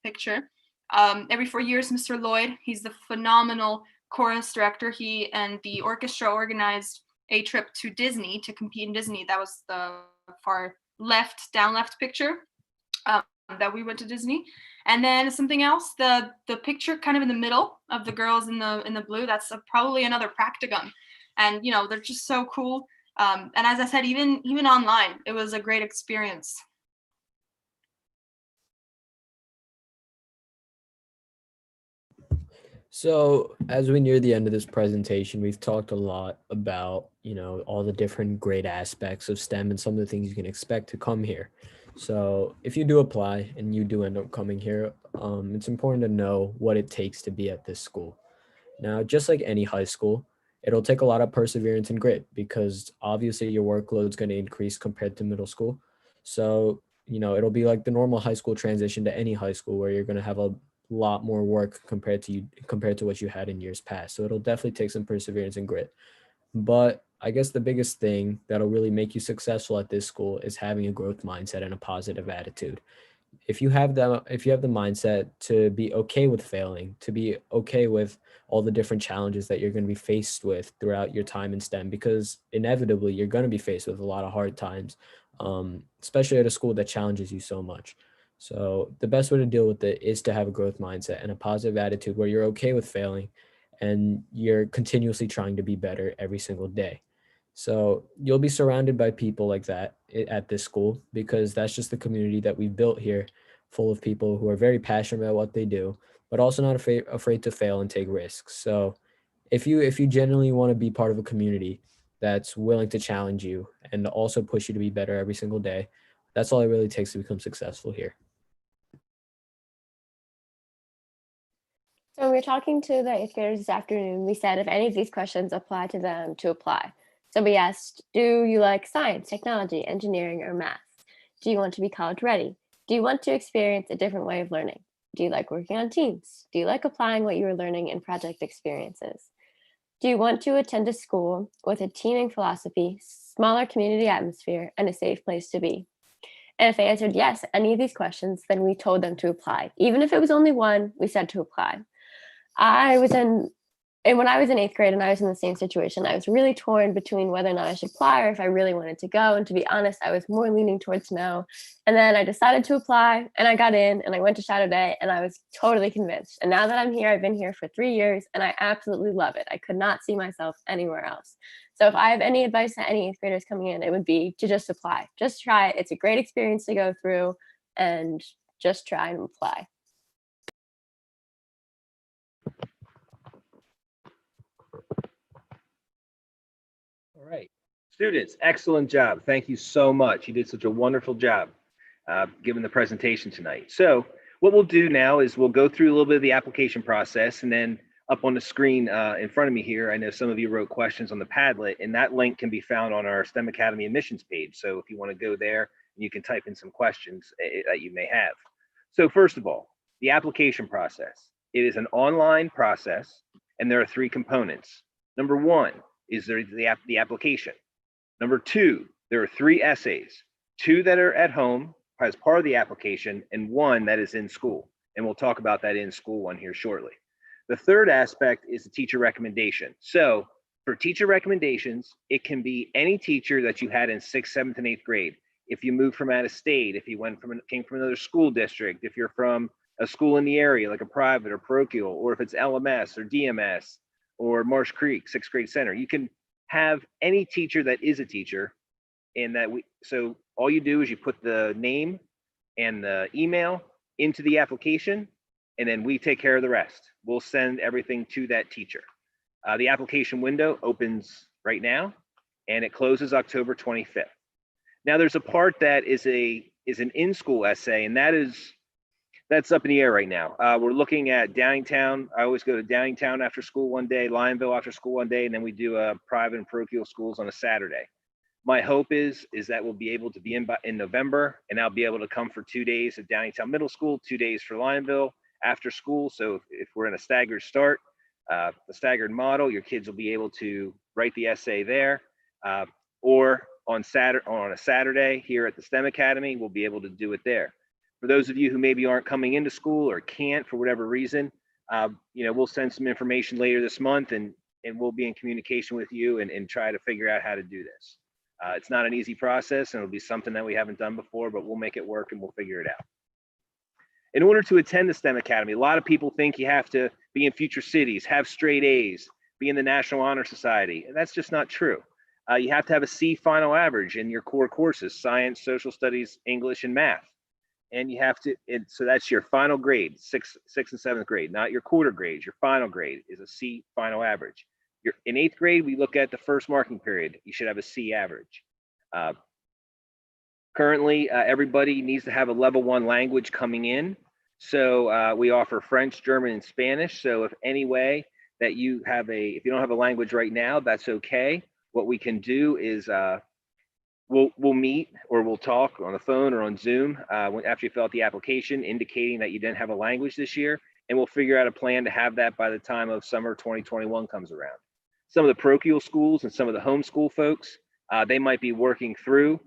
picture. Every 4 years, Mr. Lloyd, he's the phenomenal chorus director. He and the orchestra organized a trip to Disney to compete in Disney. That was the far left, down left picture, that we went to Disney. And then something else, the picture kind of in the middle of the girls in the blue, that's probably another practicum. And they're just so cool. And as I said, even online, it was a great experience. So as we near the end of this presentation, we've talked a lot about, all the different great aspects of STEM and some of the things you can expect to come here. So if you do apply and you do end up coming here, it's important to know what it takes to be at this school. Now, just like any high school, it'll take a lot of perseverance and grit, because obviously your workload is going to increase compared to middle school. So, it'll be like the normal high school transition to any high school, where you're going to have a lot more work compared to what you had in years past. So it'll definitely take some perseverance and grit. But I guess the biggest thing that'll really make you successful at this school is having a growth mindset and a positive attitude. If you have the mindset to be okay with failing, to be okay with all the different challenges that you're going to be faced with throughout your time in STEM, because inevitably you're going to be faced with a lot of hard times, especially at a school that challenges you so much. So the best way to deal with it is to have a growth mindset and a positive attitude, where you're okay with failing and you're continuously trying to be better every single day. So you'll be surrounded by people like that at this school, because that's just the community that we've built here, full of people who are very passionate about what they do, but also not afraid to fail and take risks. So if you genuinely want to be part of a community that's willing to challenge you and also push you to be better every single day, that's all it really takes to become successful here. So we were talking to the 8th graders this afternoon. We said if any of these questions apply to them, to apply. So we asked, do you like science, technology, engineering, or math? Do you want to be college ready? Do you want to experience a different way of learning? Do you like working on teams? Do you like applying what you are learning in project experiences? Do you want to attend a school with a teaming philosophy, smaller community atmosphere, and a safe place to be? And if they answered yes, any of these questions, then we told them to apply. Even if it was only one, we said to apply. When I was in 8th grade and I was in the same situation, I was really torn between whether or not I should apply or if I really wanted to go. And to be honest, I was more leaning towards no. And then I decided to apply and I got in and I went to Shadow Day and I was totally convinced. And now that I'm here, I've been here for 3 years and I absolutely love it. I could not see myself anywhere else. So if I have any advice to any 8th graders coming in, it would be to just apply. Just try it. It's a great experience to go through, and just try and apply. All right. Students, excellent job. Thank you so much. You did such a wonderful job giving the presentation tonight. So what we'll do now is we'll go through a little bit of the application process, and then up on the screen in front of me here, I know some of you wrote questions on the Padlet, and that link can be found on our STEM Academy admissions page. So if you want to go there, you can type in some questions that you may have. So first of all, the application process. It is an online process, and there are 3 components. Number 1 is the application. Number 2, there are 3 essays, 2 that are at home as part of the application, and 1 that is in school. And we'll talk about that in school one here shortly. The third aspect is the teacher recommendation. So for teacher recommendations, it can be any teacher that you had in 6th, 7th, and 8th grade. If you moved from out of state, if you came from another school district, if you're from a school in the area, like a private or parochial, or if it's LMS or DMS or Marsh Creek 6th grade center, you can have any teacher that is a teacher. And so all you do is you put the name and the email into the application, and then we take care of the rest. We'll send everything to that teacher. The application window opens right now, and it closes October 25th. Now there's a part that is an in-school essay, and that's up in the air right now. We're looking at Downingtown. I always go to Downingtown after school one day, Lionville after school one day, and then we do private and parochial schools on a Saturday. My hope is that we'll be able to be in November, and I'll be able to come for 2 days at Downingtown Middle School, 2 days for Lionville after school. So if we're in a staggered start, the staggered model, your kids will be able to write the essay there, or on a Saturday here at the STEM Academy, we'll be able to do it there. For those of you who maybe aren't coming into school or can't for whatever reason, we'll send some information later this month, and we'll be in communication with you and try to figure out how to do this. It's not an easy process, and it'll be something that we haven't done before, but we'll make it work and we'll figure it out. In order to attend the STEM Academy, a lot of people think you have to be in future cities, have straight A's, be in the National Honor Society, and that's just not true. You have to have a C final average in your core courses, science, social studies, English, and math. And you have to, so that's your final grade, 6th and 7th grade, not your quarter grades. Your final grade is a C final average. In 8th grade, we look at the first marking period. You should have a C average. Currently, everybody needs to have a level 1 language coming in. So we offer French, German, and Spanish. So if any way that if you don't have a language right now, that's okay. What we can do is we'll meet, or we'll talk on the phone or on Zoom after you fill out the application, indicating that you didn't have a language this year, and we'll figure out a plan to have that by the time of summer 2021 comes around. Some of the parochial schools and some of the homeschool folks, they might be working through.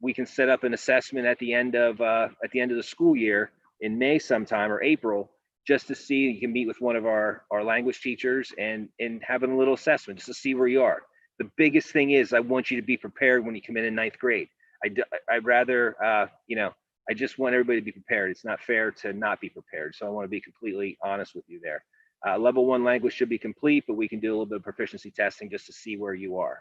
We can set up an assessment at the end of the school year in May sometime, or April, just to see. You can meet with one of our language teachers and have a little assessment just to see where you are. The biggest thing is I want you to be prepared when you come in 9th grade. I'd rather, I just want everybody to be prepared. It's not fair to not be prepared. So I want to be completely honest with you there. Level 1 language should be complete, but we can do a little bit of proficiency testing just to see where you are.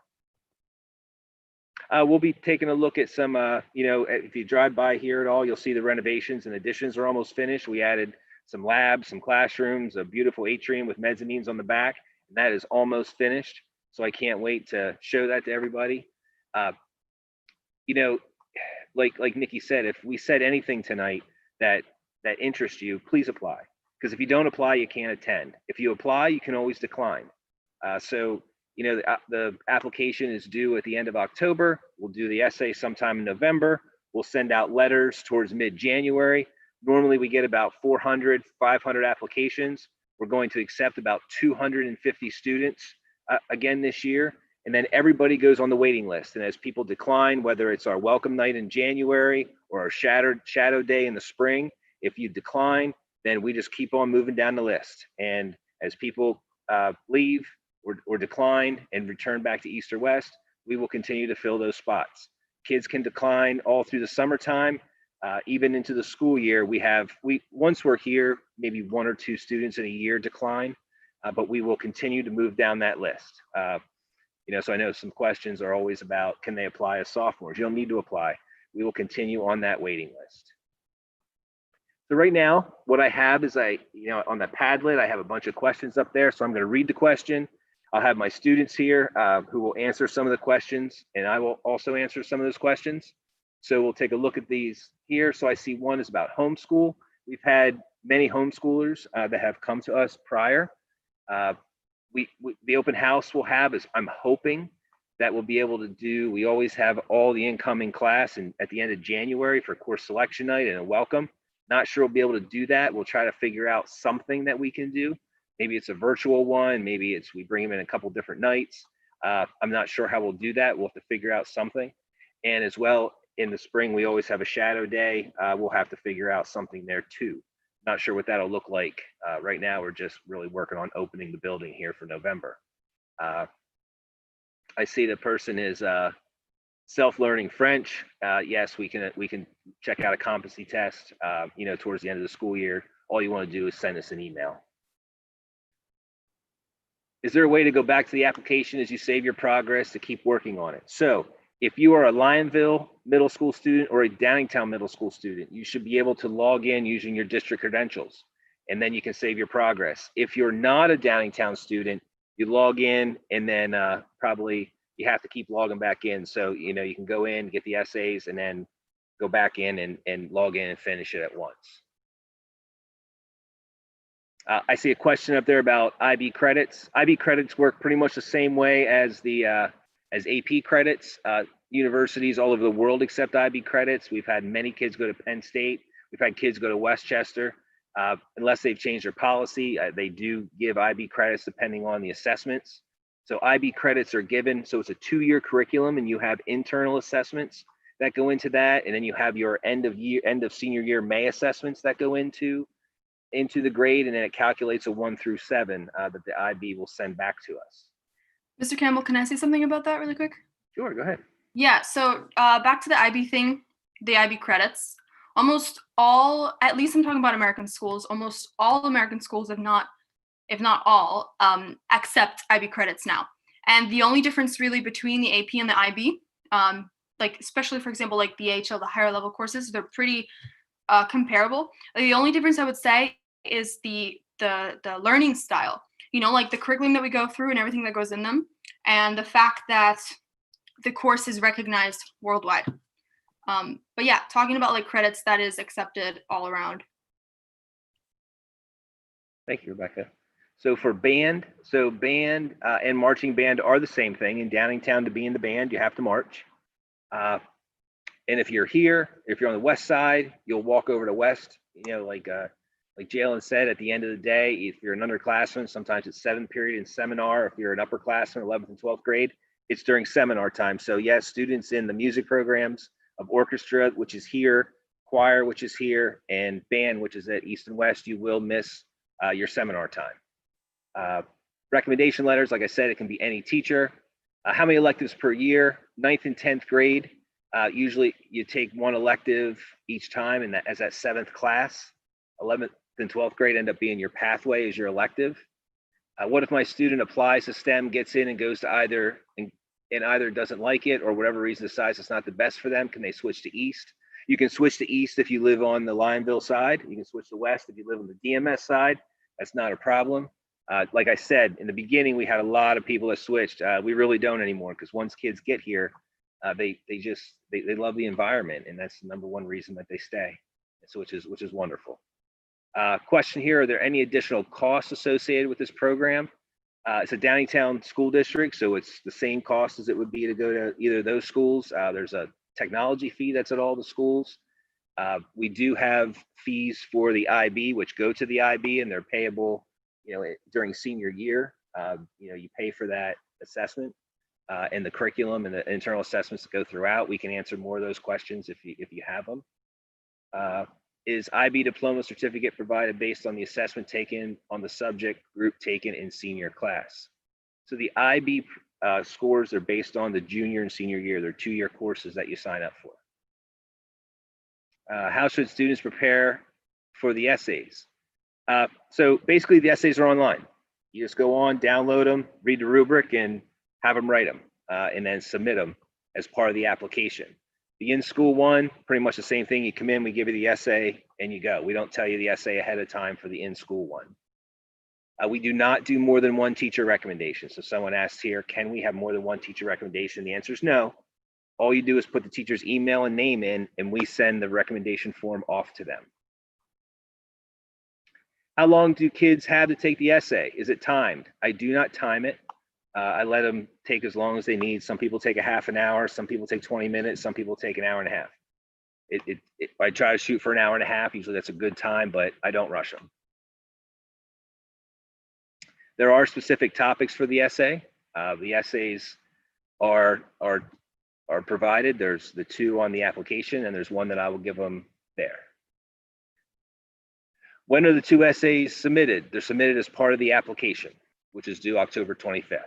We'll be taking a look at some, if you drive by here at all, you'll see the renovations and additions are almost finished. We added some labs, some classrooms, a beautiful atrium with mezzanines on the back, and that is almost finished. So I can't wait to show that to everybody. You know, like Nikki said, if we said anything tonight that interests you, please apply. Because if you don't apply, you can't attend. If you apply, you can always decline. So, you know, the application is due at the end of October. We'll do the essay sometime in November. We'll send out letters towards mid-January. Normally we get about 400, 500 applications. We're going to accept about 250 students again this year. And then everybody goes on the waiting list. And as people decline, whether it's our welcome night in January or our shadow day in the spring, if you decline, then we just keep on moving down the list. And as people leave or decline and return back to East or West, we will continue to fill those spots. Kids can decline all through the summertime, even into the school year. Once we're here, maybe 1 or 2 students in a year decline, but we will continue to move down that list. You know, so I know some questions are always about, can they apply as sophomores? You don't need to apply. We will continue on that waiting list. So right now, what I have is on the Padlet, I have a bunch of questions up there. So I'm going to read the question. I'll have my students here who will answer some of the questions, and I will also answer some of those questions. So we'll take a look at these here. So I see one is about homeschool. We've had many homeschoolers that have come to us prior. The open house we'll have is, I'm hoping that we'll be able to do, we always have all the incoming class and at the end of January for course selection night and a welcome. Not sure we'll be able to do that. We'll try to figure out something that we can do. Maybe it's a virtual one. Maybe it's we bring them in a couple different nights. I'm not sure how we'll do that. We'll have to figure out something. And as well, in the spring, we always have a shadow day. We'll have to figure out something there too. Not sure what that'll look like. Right now, we're just really working on opening the building here for November. I see the person is self-learning French. Yes, we can check out a competency test, towards the end of the school year. All you want to do is send us an email. Is there a way to go back to the application as you save your progress to keep working on it? So if you are a Lionville middle school student or a Downingtown middle school student, you should be able to log in using your district credentials, and then you can save your progress. If you're not a Downingtown student, you log in and then probably you have to keep logging back in. So, you can go in, get the essays, and then go back in and log in and finish it at once. I see a question up there about IB credits. IB credits work pretty much the same way as the as AP credits. Universities all over the world accept IB credits. We've had many kids go to Penn State. We've had kids go to Westchester. Unless they've changed their policy, they do give IB credits depending on the assessments. So IB credits are given. So it's a 2-year curriculum, and you have internal assessments that go into that, and then you have your end of senior year May assessments that go into the grade, and then it calculates a 1 through 7 that the IB will send back to us. Mr. Campbell, can I say something about that really quick? Sure, go ahead. Yeah, so back to the IB thing, the IB credits. Almost all, at least I'm talking about American schools, almost all American schools, if not all, accept IB credits now. And the only difference really between the AP and the IB, like especially for example, like the AHL, the higher level courses, they're pretty comparable. The only difference I would say is the learning style, like the curriculum that we go through and everything that goes in them, and the fact that the course is recognized worldwide. But yeah, talking about like credits, that is accepted all around. Thank you, Rebecca. So for band, and marching band are the same thing. In Downingtown, to be in the band, you have to march. And if you're here, if you're on the west side, you'll walk over to west. Like Jalen said, at the end of the day, if you're an underclassman, sometimes it's 7th period in seminar. If you're an upperclassman, 11th and 12th grade, it's during seminar time. So yes, students in the music programs of orchestra, which is here, choir, which is here, and band, which is at East and West, you will miss your seminar time. Recommendation letters, like I said, it can be any teacher. How many electives per year? 9th and 10th grade. Usually you take one elective each time, and as that 7th class. 11th and 12th grade end up being your pathway as your elective. What if my student applies to STEM, gets in and goes to either, and either doesn't like it or whatever reason decides it's not the best for them? Can they switch to East? You can switch to east if you live on the Lionville side. You can switch to west if you live on the DMS side. That's not a problem. Like I said, in the beginning, we had a lot of people that switched. We really don't anymore, because once kids get here, they love the environment, and that's the number one reason that they stay. So which is wonderful. Question here: are there any additional costs associated with this program? It's a Downingtown school district, so it's the same cost as it would be to go to either of those schools. There's a technology fee that's at all the schools. We do have fees for the IB, which go to the IB, and they're payable, during senior year. You pay for that assessment and the curriculum and the internal assessments that go throughout. We can answer more of those questions if you have them. Is IB diploma certificate provided based on the assessment taken on the subject group taken in senior class? So the IB scores are based on the junior and senior year. They're 2-year courses that you sign up for. How should students prepare for the essays? So basically the essays are online. You just go on, download them, read the rubric, and have them write them, and then submit them as part of the application. The in-school one, pretty much the same thing. You come in, we give you the essay, and you go. We don't tell you the essay ahead of time for the in-school one. We do not do more than one teacher recommendation. So someone asked here, can we have more than one teacher recommendation? The answer is no. All you do is put the teacher's email and name in, and we send the recommendation form off to them. How long do kids have to take the essay? Is it timed? I do not time it. I let them take as long as they need. Some people take a half an hour, some people take 20 minutes, some people take an hour and a half. I try to shoot for an hour and a half. Usually that's a good time, but I don't rush them. There are specific topics for the essay. The essays are provided. There's the 2 on the application, and there's 1 that I will give them there. When are the 2 essays submitted? They're submitted as part of the application, which is due October 25th.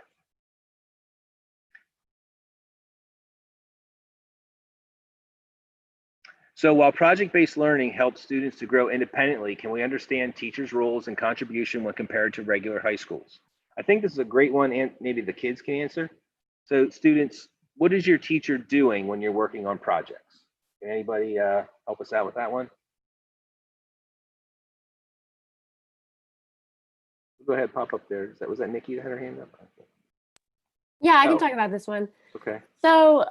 So while project-based learning helps students to grow independently, can we understand teachers' roles and contribution when compared to regular high schools? I think this is a great one, and maybe the kids can answer. So students, what is your teacher doing when you're working on projects? Can anybody help us out with that one? Go ahead, pop up there. Was that Nikki that had her hand up? Yeah, I can Oh. talk about this one. Okay. So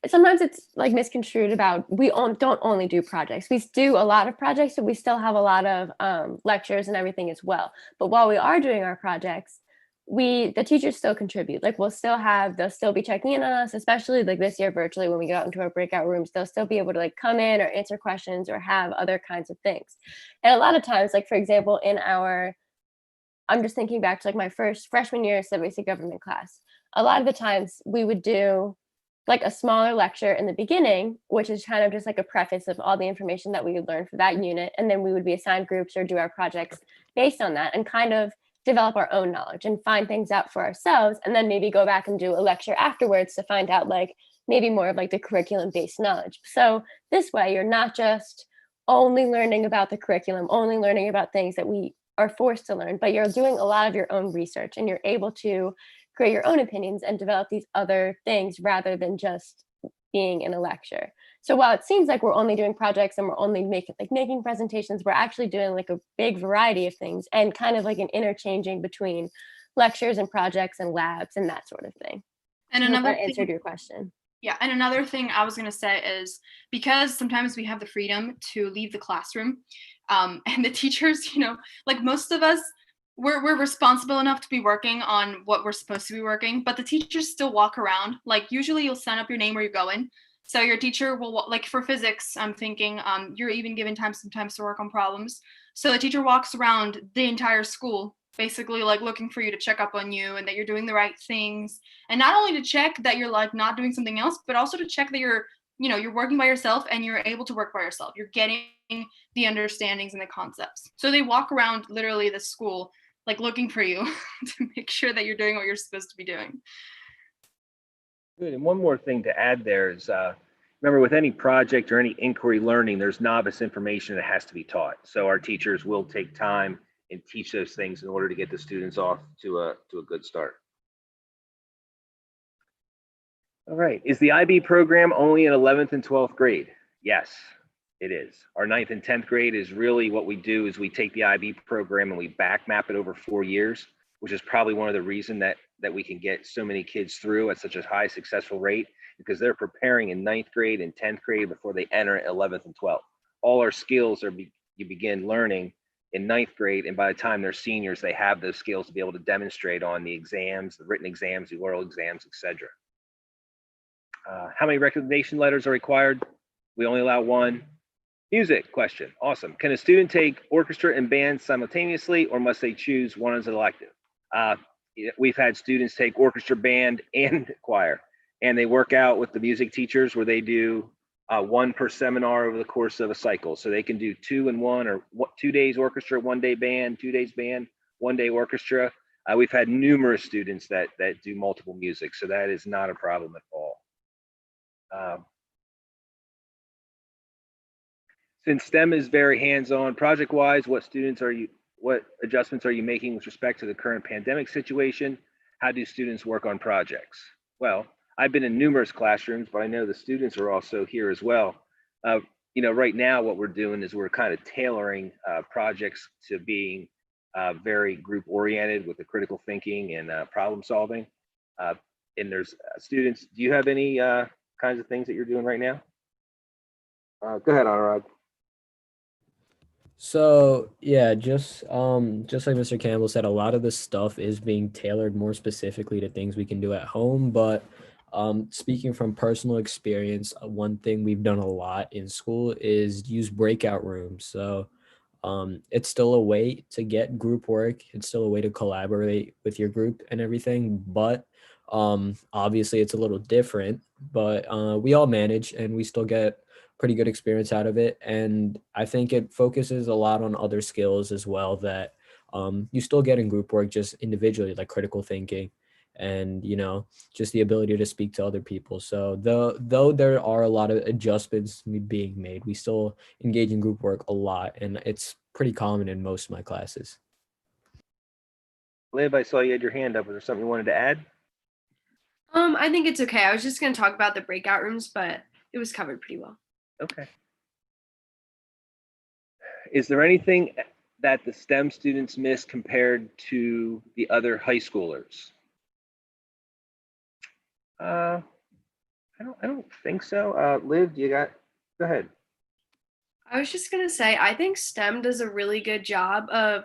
sometimes it's like misconstrued about don't only do projects. We do a lot of projects, but we still have a lot of lectures and everything as well. But while we are doing our projects, the teachers still contribute. Like they'll still be checking in on us, especially like this year virtually when we get out into our breakout rooms. They'll still be able to like come in or answer questions or have other kinds of things. And a lot of times, like for example, I'm just thinking back to like my first freshman year civics government class. A lot of the times we would do like a smaller lecture in the beginning, which is kind of just like a preface of all the information that we would learn for that unit. And then we would be assigned groups or do our projects based on that and kind of develop our own knowledge and find things out for ourselves. And then maybe go back and do a lecture afterwards to find out like maybe more of like the curriculum based knowledge. So this way you're not just only learning about the curriculum, only learning about things that we are forced to learn, but you're doing a lot of your own research and you're able to create your own opinions and develop these other things rather than just being in a lecture. So while it seems like we're only doing projects and we're only making presentations, we're actually doing like a big variety of things and kind of like an interchanging between lectures and projects and labs and that sort of thing. And I hope another that answered your question. Yeah, and another thing I was going to say is because sometimes we have the freedom to leave the classroom, and the teachers, like most of us, we're responsible enough to be working on what we're supposed to be working, but the teachers still walk around. Like usually you'll sign up your name where you're going. So your teacher will, like for physics, I'm thinking you're even given sometimes to work on problems. So the teacher walks around the entire school, basically like looking for you to check up on you and that you're doing the right things. And not only to check that you're like not doing something else, but also to check that you're working by yourself and you're able to work by yourself. You're getting the understandings and the concepts. So they walk around literally the school, like looking for you to make sure that you're doing what you're supposed to be doing. Good. And one more thing to add there is, remember with any project or any inquiry learning, there's novice information that has to be taught. So our teachers will take time and teach those things in order to get the students off to a good start. All right. Is the IB program only in 11th and 12th grade? Yes. It is. Our 9th and 10th grade is really what we do is we take the IB program and we back map it over 4 years, which is probably one of the reasons that we can get so many kids through at such a high successful rate, because they're preparing in 9th grade and 10th grade before they enter 11th and 12th. All our skills you begin learning in 9th grade, and by the time they're seniors, they have those skills to be able to demonstrate on the exams, the written exams, the oral exams, etc. How many recommendation letters are required? We only allow one. Music question. Awesome. Can a student take orchestra and band simultaneously, or must they choose one as an elective? We've had students take orchestra, band, and choir, and they work out with the music teachers where they do one per seminar over the course of a cycle. So they can do 2 and 1, or 2 days orchestra, 1 day band, 2 days band, 1 day orchestra. We've had numerous students that do multiple music, so that is not a problem at all. Since STEM is very hands-on, project-wise, what adjustments are you making with respect to the current pandemic situation? How do students work on projects? Well, I've been in numerous classrooms, but I know the students are also here as well. Right now what we're doing is we're kind of tailoring projects to being very group-oriented with the critical thinking and problem solving. And there's students, do you have any kinds of things that you're doing right now? Go ahead, Anurag. So yeah, just like Mr. Campbell said, a lot of this stuff is being tailored more specifically to things we can do at home. But speaking from personal experience, one thing we've done a lot in school is use breakout rooms. So it's still a way to get group work. It's still a way to collaborate with your group and everything. But obviously it's a little different, but we all manage and we still get pretty good experience out of it. And I think it focuses a lot on other skills as well that you still get in group work just individually, like critical thinking and, just the ability to speak to other people. So though there are a lot of adjustments being made, we still engage in group work a lot. And it's pretty common in most of my classes. Liv, I saw you had your hand up. Was there something you wanted to add? I think it's okay. I was just going to talk about the breakout rooms, but it was covered pretty well. Okay. Is there anything that the STEM students miss compared to the other high schoolers? I don't think so. Liv, go ahead. I was just going to say, I think STEM does a really good job of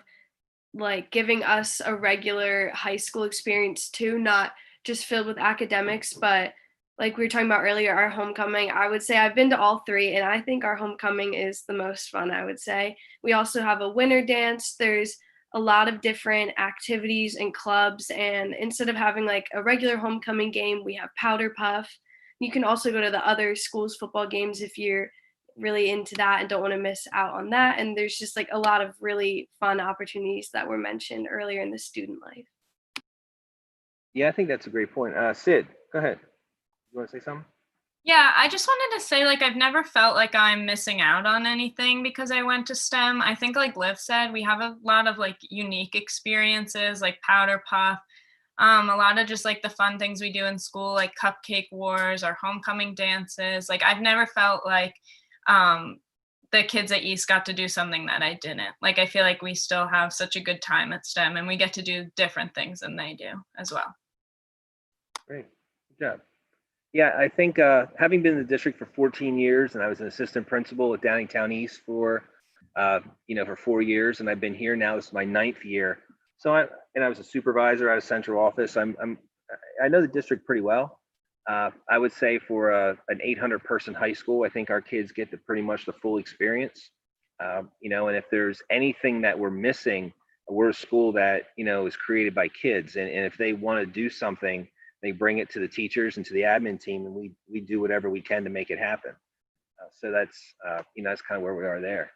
giving us a regular high school experience too, not just filled with academics, but like we were talking about earlier, our homecoming, I would say I've been to all 3, and I think our homecoming is the most fun, I would say. We also have a winter dance. There's a lot of different activities and clubs, and instead of having a regular homecoming game, we have powder puff. You can also go to the other schools' football games if you're really into that and don't want to miss out on that. And there's just a lot of really fun opportunities that were mentioned earlier in the student life. Yeah, I think that's a great point. Sid, go ahead. You want to say something? Yeah, I just wanted to say, I've never felt like I'm missing out on anything because I went to STEM. I think, like Liv said, we have a lot of unique experiences, like powder puff, a lot of just the fun things we do in school, like cupcake wars or homecoming dances. I've never felt like the kids at East got to do something that I didn't. I feel like we still have such a good time at STEM, and we get to do different things than they do as well. Great, good job. Yeah, I think having been in the district for 14 years, and I was an assistant principal at Downingtown East for 4 years, and I've been here now. This is my 9th year. So I was a supervisor out of central office. I know the district pretty well. I would say for an 800-person high school, I think our kids get pretty much the full experience. And if there's anything that we're missing, we're a school that is created by kids, and if they want to do something, they bring it to the teachers and to the admin team, and we do whatever we can to make it happen. So that's that's kind of where we are there.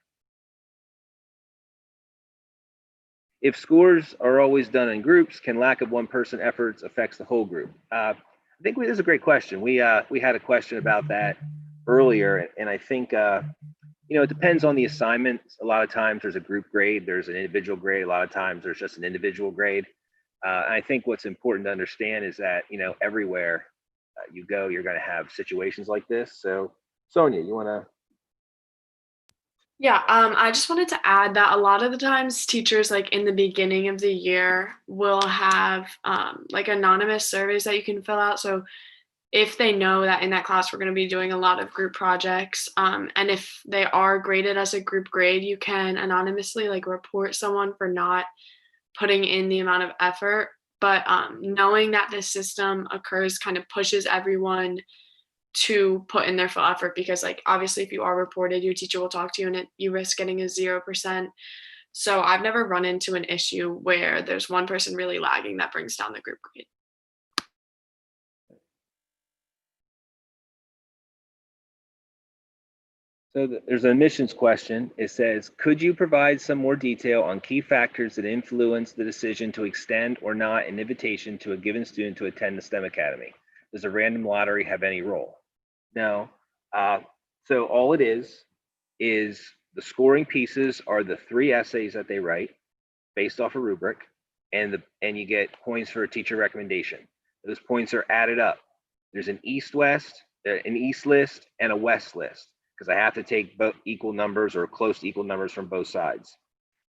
If scores are always done in groups, can lack of one-person efforts affects the whole group? I think this is a great question. We had a question about that earlier, and I think it depends on the assignment. A lot of times there's a group grade, there's an individual grade. A lot of times there's just an individual grade. I think what's important to understand is that, everywhere you go, you're going to have situations like this. So, Sonia, you want to Yeah, I just wanted to add that a lot of the times teachers, like in the beginning of the year, will have like anonymous surveys that you can fill out. So if they know that in that class we're going to be doing a lot of group projects, and if they are graded as a group grade, you can anonymously like report someone for not putting in the amount of effort. But knowing that this system occurs kind of pushes everyone to put in their full effort, because like obviously if you are reported, your teacher will talk to you and you risk getting a 0%. So I've never run into an issue where there's one person really lagging that brings down the group grade. So there's an admissions question. It says, could you provide some more detail on key factors that influence the decision to extend or not an invitation to a given student to attend the STEM Academy? Does a random lottery have any role? No. So all it is the scoring pieces are the 3 essays that they write based off a rubric, and you get points for a teacher recommendation. Those points are added up. There's an east list, and a west list, because I have to take both equal numbers or close to equal numbers from both sides.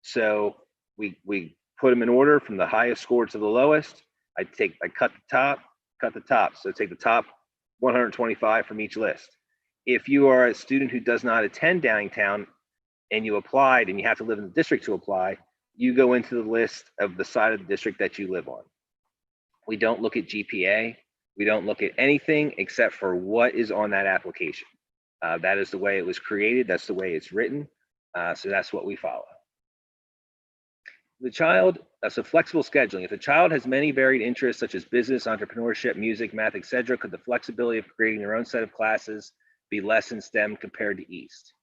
So we put them in order from the highest score to the lowest. I cut the top. So take the top 125 from each list. If you are a student who does not attend Downingtown and you applied and you have to live in the district to apply, you go into the list of the side of the district that you live on. We don't look at GPA. We don't look at anything except for what is on that application. That is the way it was created. That's the way it's written. So that's what we follow. The child, so flexible scheduling. If a child has many varied interests such as business, entrepreneurship, music, math, etc., could the flexibility of creating their own set of classes be less in STEM compared to East?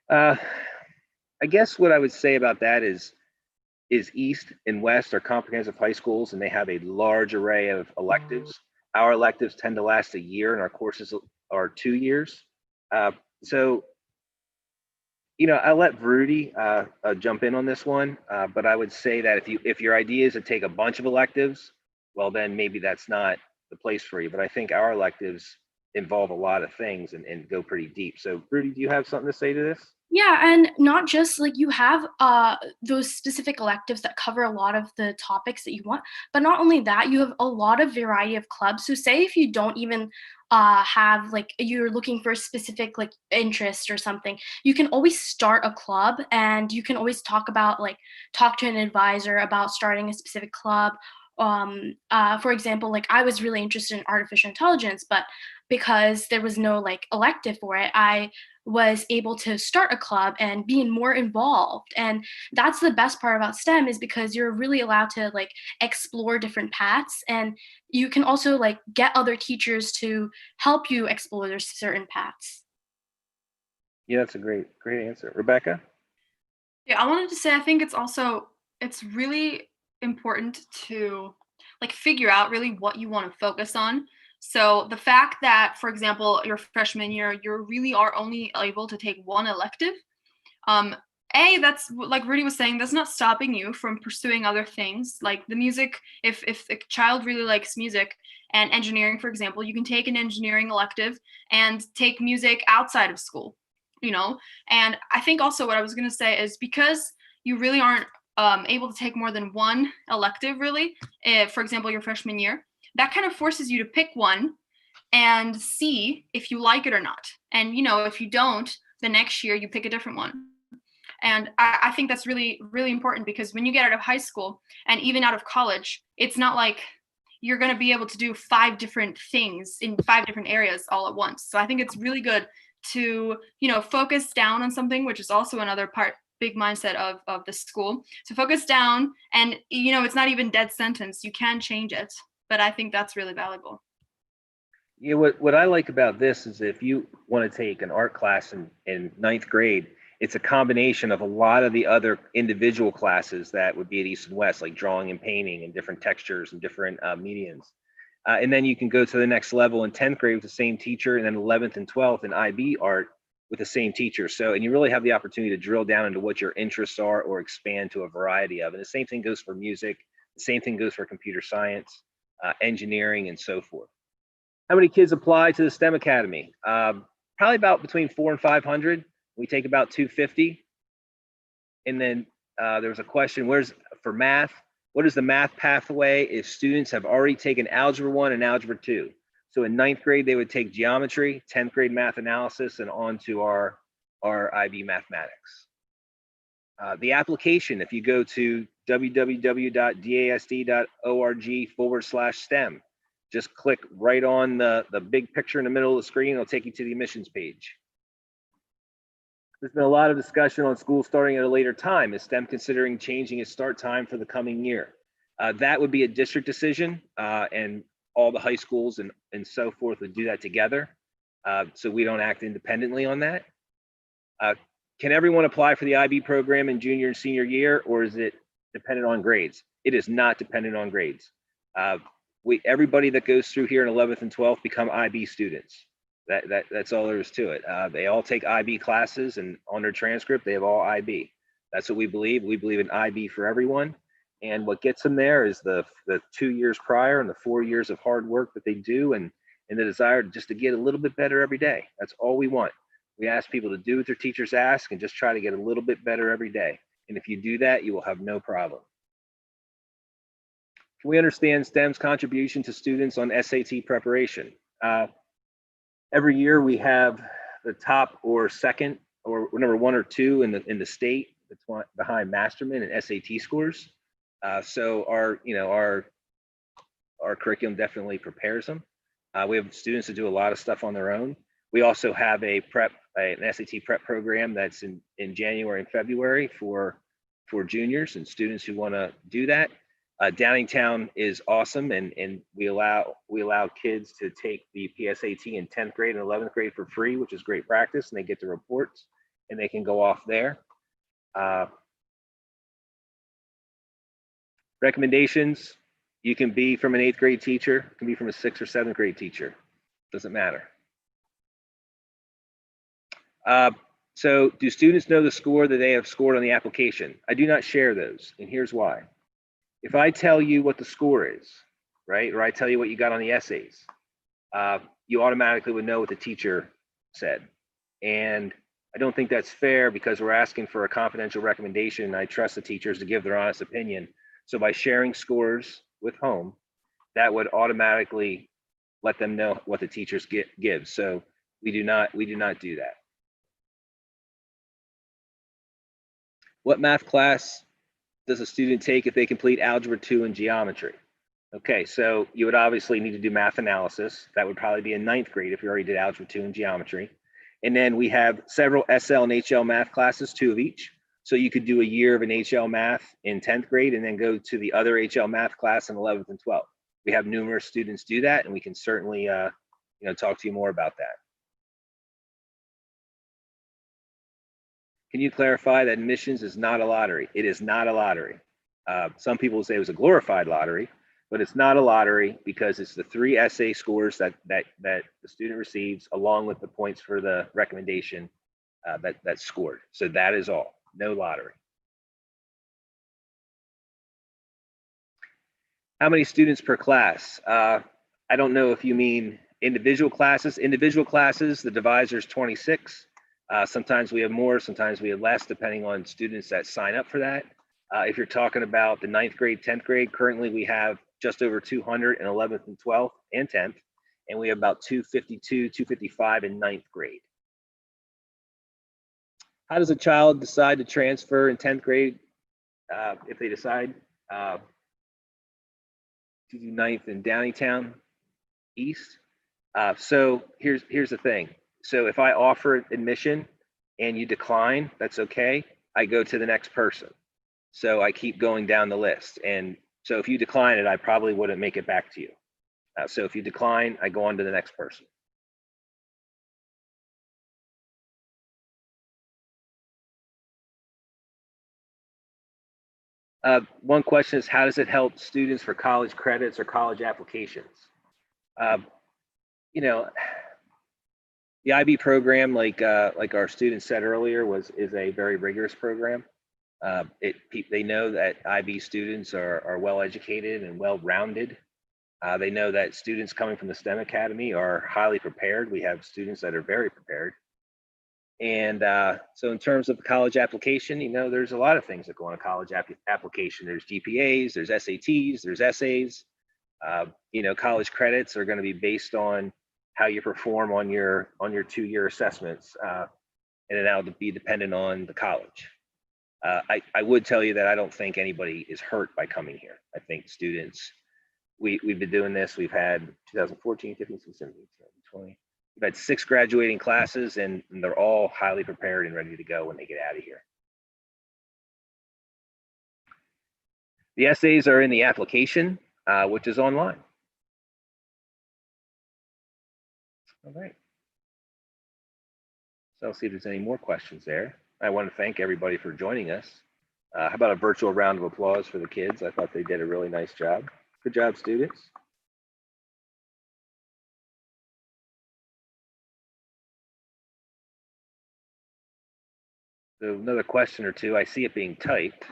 I guess what I would say about that is East and West are comprehensive high schools, and they have a large array of electives. Our electives tend to last a year, and our courses are 2 years. So, I'll let Rudy jump in on this one, but I would say that if your idea is to take a bunch of electives, well, then maybe that's not the place for you. But I think our electives involve a lot of things and go pretty deep. So, Rudy, do you have something to say to this? Yeah, and not just like you have those specific electives that cover a lot of the topics that you want, but not only that, you have a lot of variety of clubs. So say if you don't even have like you're looking for a specific like interest or something, you can always start a club, and you can always talk to an advisor about starting a specific club. For example, like I was really interested in artificial intelligence, but because there was no like elective for it, I was able to start a club and be more involved. And that's the best part about STEM, is because you're really allowed to like explore different paths, and you can also like get other teachers to help you explore their certain paths. Yeah, that's a great answer. Rebecca? Yeah, I wanted to say I think it's really important to like figure out really what you want to focus on. So the fact that, for example, your freshman year, you really are only able to take one elective. Um, that's like Rudy was saying, that's not stopping you from pursuing other things like the music. If a child really likes music and engineering, for example, you can take an engineering elective and take music outside of school, And I think also what I was going to say is because you really aren't able to take more than one elective, really, for example, your freshman year, that kind of forces you to pick one and see if you like it or not. And, if you don't, the next year you pick a different one. And I think that's really, really important, because when you get out of high school and even out of college, it's not like you're going to be able to do 5 different things in 5 different areas all at once. So I think it's really good to, focus down on something, which is also another big mindset of the school. So focus down, and, it's not even dead sentence. You can change it, but I think that's really valuable. Yeah, what I like about this is if you want to take an art class in 9th grade, it's a combination of a lot of the other individual classes that would be at East and West, like drawing and painting and different textures and different mediums. And then you can go to the next level in 10th grade with the same teacher, and then 11th and 12th in IB art with the same teacher. So, and you really have the opportunity to drill down into what your interests are or expand to a variety of. And the same thing goes for music. The same thing goes for computer science, engineering, and so forth. How many kids apply to the STEM Academy? Probably about between 400 and 500. We take about 250. And then there was a question, for math, what is the math pathway if students have already taken Algebra 1 and Algebra 2? So in 9th grade, they would take geometry, 10th grade math analysis, and on to our IB mathematics. The application, if you go to www.dasd.org/STEM, just click right on the big picture in the middle of the screen, it'll take you to the admissions page. There's been a lot of discussion on school starting at a later time. Is STEM considering changing its start time for the coming year? That would be a district decision, and all the high schools and so forth would do that together. So we don't act independently on that. Can everyone apply for the IB program in junior and senior year, or is it dependent on grades? It is not dependent on grades. Everybody that goes through here in 11th and 12th become IB students. That's all there is to it. They all take IB classes, and on their transcript, they have all IB. That's what we believe. We believe in IB for everyone. And what gets them there is the 2 years prior and the 4 years of hard work that they do, and the desire just to get a little bit better every day. That's all we want. We ask people to do what their teachers ask and just try to get a little bit better every day. And if you do that, you will have no problem. Can we understand STEM's contribution to students on SAT preparation? Every year we have the top or second or number 1 or 2 in the state that's behind Masterman and SAT scores. So our curriculum definitely prepares them. We have students that do a lot of stuff on their own. We also have an SAT prep program that's in January and February for juniors and students who want to do that. Downingtown is awesome, and we allow kids to take the PSAT in 10th grade and 11th grade for free, which is great practice, and they get the reports and they can go off there. Recommendations: you can be from an 8th grade teacher, can be from a 6th or 7th grade teacher, doesn't matter. So do students know the score that they have scored on the application? I do not share those, and here's why. If I tell you what the score is, right, or I tell you what you got on the essays, you automatically would know what the teacher said. And I don't think that's fair, because we're asking for a confidential recommendation, and I trust the teachers to give their honest opinion. So by sharing scores with home, that would automatically let them know what the teachers give. So we do not do that. What math class does a student take if they complete Algebra 2 and geometry? Okay, so you would obviously need to do math analysis. That would probably be in 9th grade if you already did Algebra 2 and geometry. And then we have several SL and HL math classes, 2 of each. So you could do a year of an HL math in 10th grade and then go to the other HL math class in 11th and 12th. We have numerous students do that, and we can certainly talk to you more about that. Can you clarify that admissions is not a lottery? It is not a lottery. Some people say it was a glorified lottery, but it's not a lottery, because it's the 3 essay scores that the student receives, along with the points for the recommendation that's scored. So that is all, no lottery. How many students per class? I don't know if you mean individual classes. Individual classes, the divisor is 26. Sometimes we have more, sometimes we have less, depending on students that sign up for that. If you're talking about the 9th grade, 10th grade, currently we have just over 200 in 11th and 12th and 10th, and we have about 252, 255 in 9th grade. How does a child decide to transfer in 10th grade if they decide to do 9th in Downingtown East? So here's the thing. So if I offer admission and you decline, that's okay. I go to the next person. So I keep going down the list. And so if you decline it, I probably wouldn't make it back to you. So if you decline, I go on to the next person. One question is, how does it help students for college credits or college applications? The IB program, like our student said earlier, is a very rigorous program. They know that IB students are well educated and well rounded. They know that students coming from the STEM Academy are highly prepared. We have students that are very prepared. And so in terms of the college application, there's a lot of things that go on a college application. There's GPAs, there's SATs, there's essays. College credits are going to be based on how you perform on your 2-year assessments, and then that'll be dependent on the college. I would tell you that I don't think anybody is hurt by coming here. I think students, we've been doing this. We've had 2014, 15, 16, 17, 20. We've had 6 graduating classes, and they're all highly prepared and ready to go when they get out of here. The essays are in the application, which is online. All right. So I'll see if there's any more questions there. I want to thank everybody for joining us. How about a virtual round of applause for the kids? I thought they did a really nice job. Good job, students. So another question or two. I see it being typed.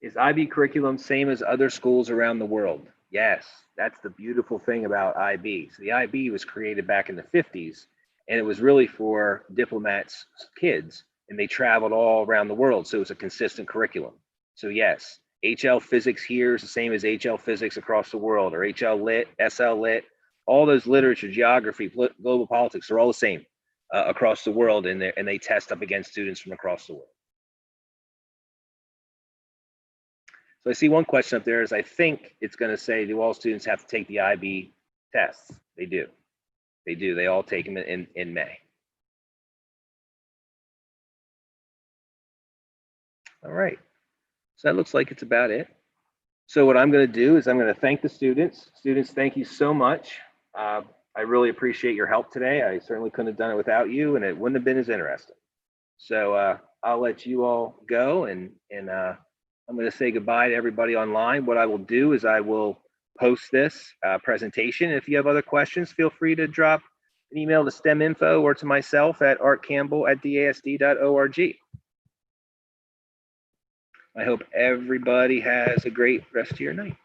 Is IB curriculum same as other schools around the world? Yes, that's the beautiful thing about IB. So the IB was created back in the 50s, and it was really for diplomats' kids, and they traveled all around the world. So it was a consistent curriculum. So yes, HL physics here is the same as HL physics across the world, or HL lit, SL lit, all those literature, geography, global politics are all the same across the world, and they test up against students from across the world. So I see one question up there is, I think it's going to say, do all students have to take the IB tests? They do. They do. They all take them in May. All right. So that looks like it's about it. So what I'm going to do is I'm going to thank the students. Students, thank you so much. I really appreciate your help today. I certainly couldn't have done it without you, and it wouldn't have been as interesting. So I'll let you all go, and I'm going to say goodbye to everybody online. What I will do is I will post this presentation. If you have other questions, feel free to drop an email to STEM info or to myself at artcampbell@dasd.org. I hope everybody has a great rest of your night.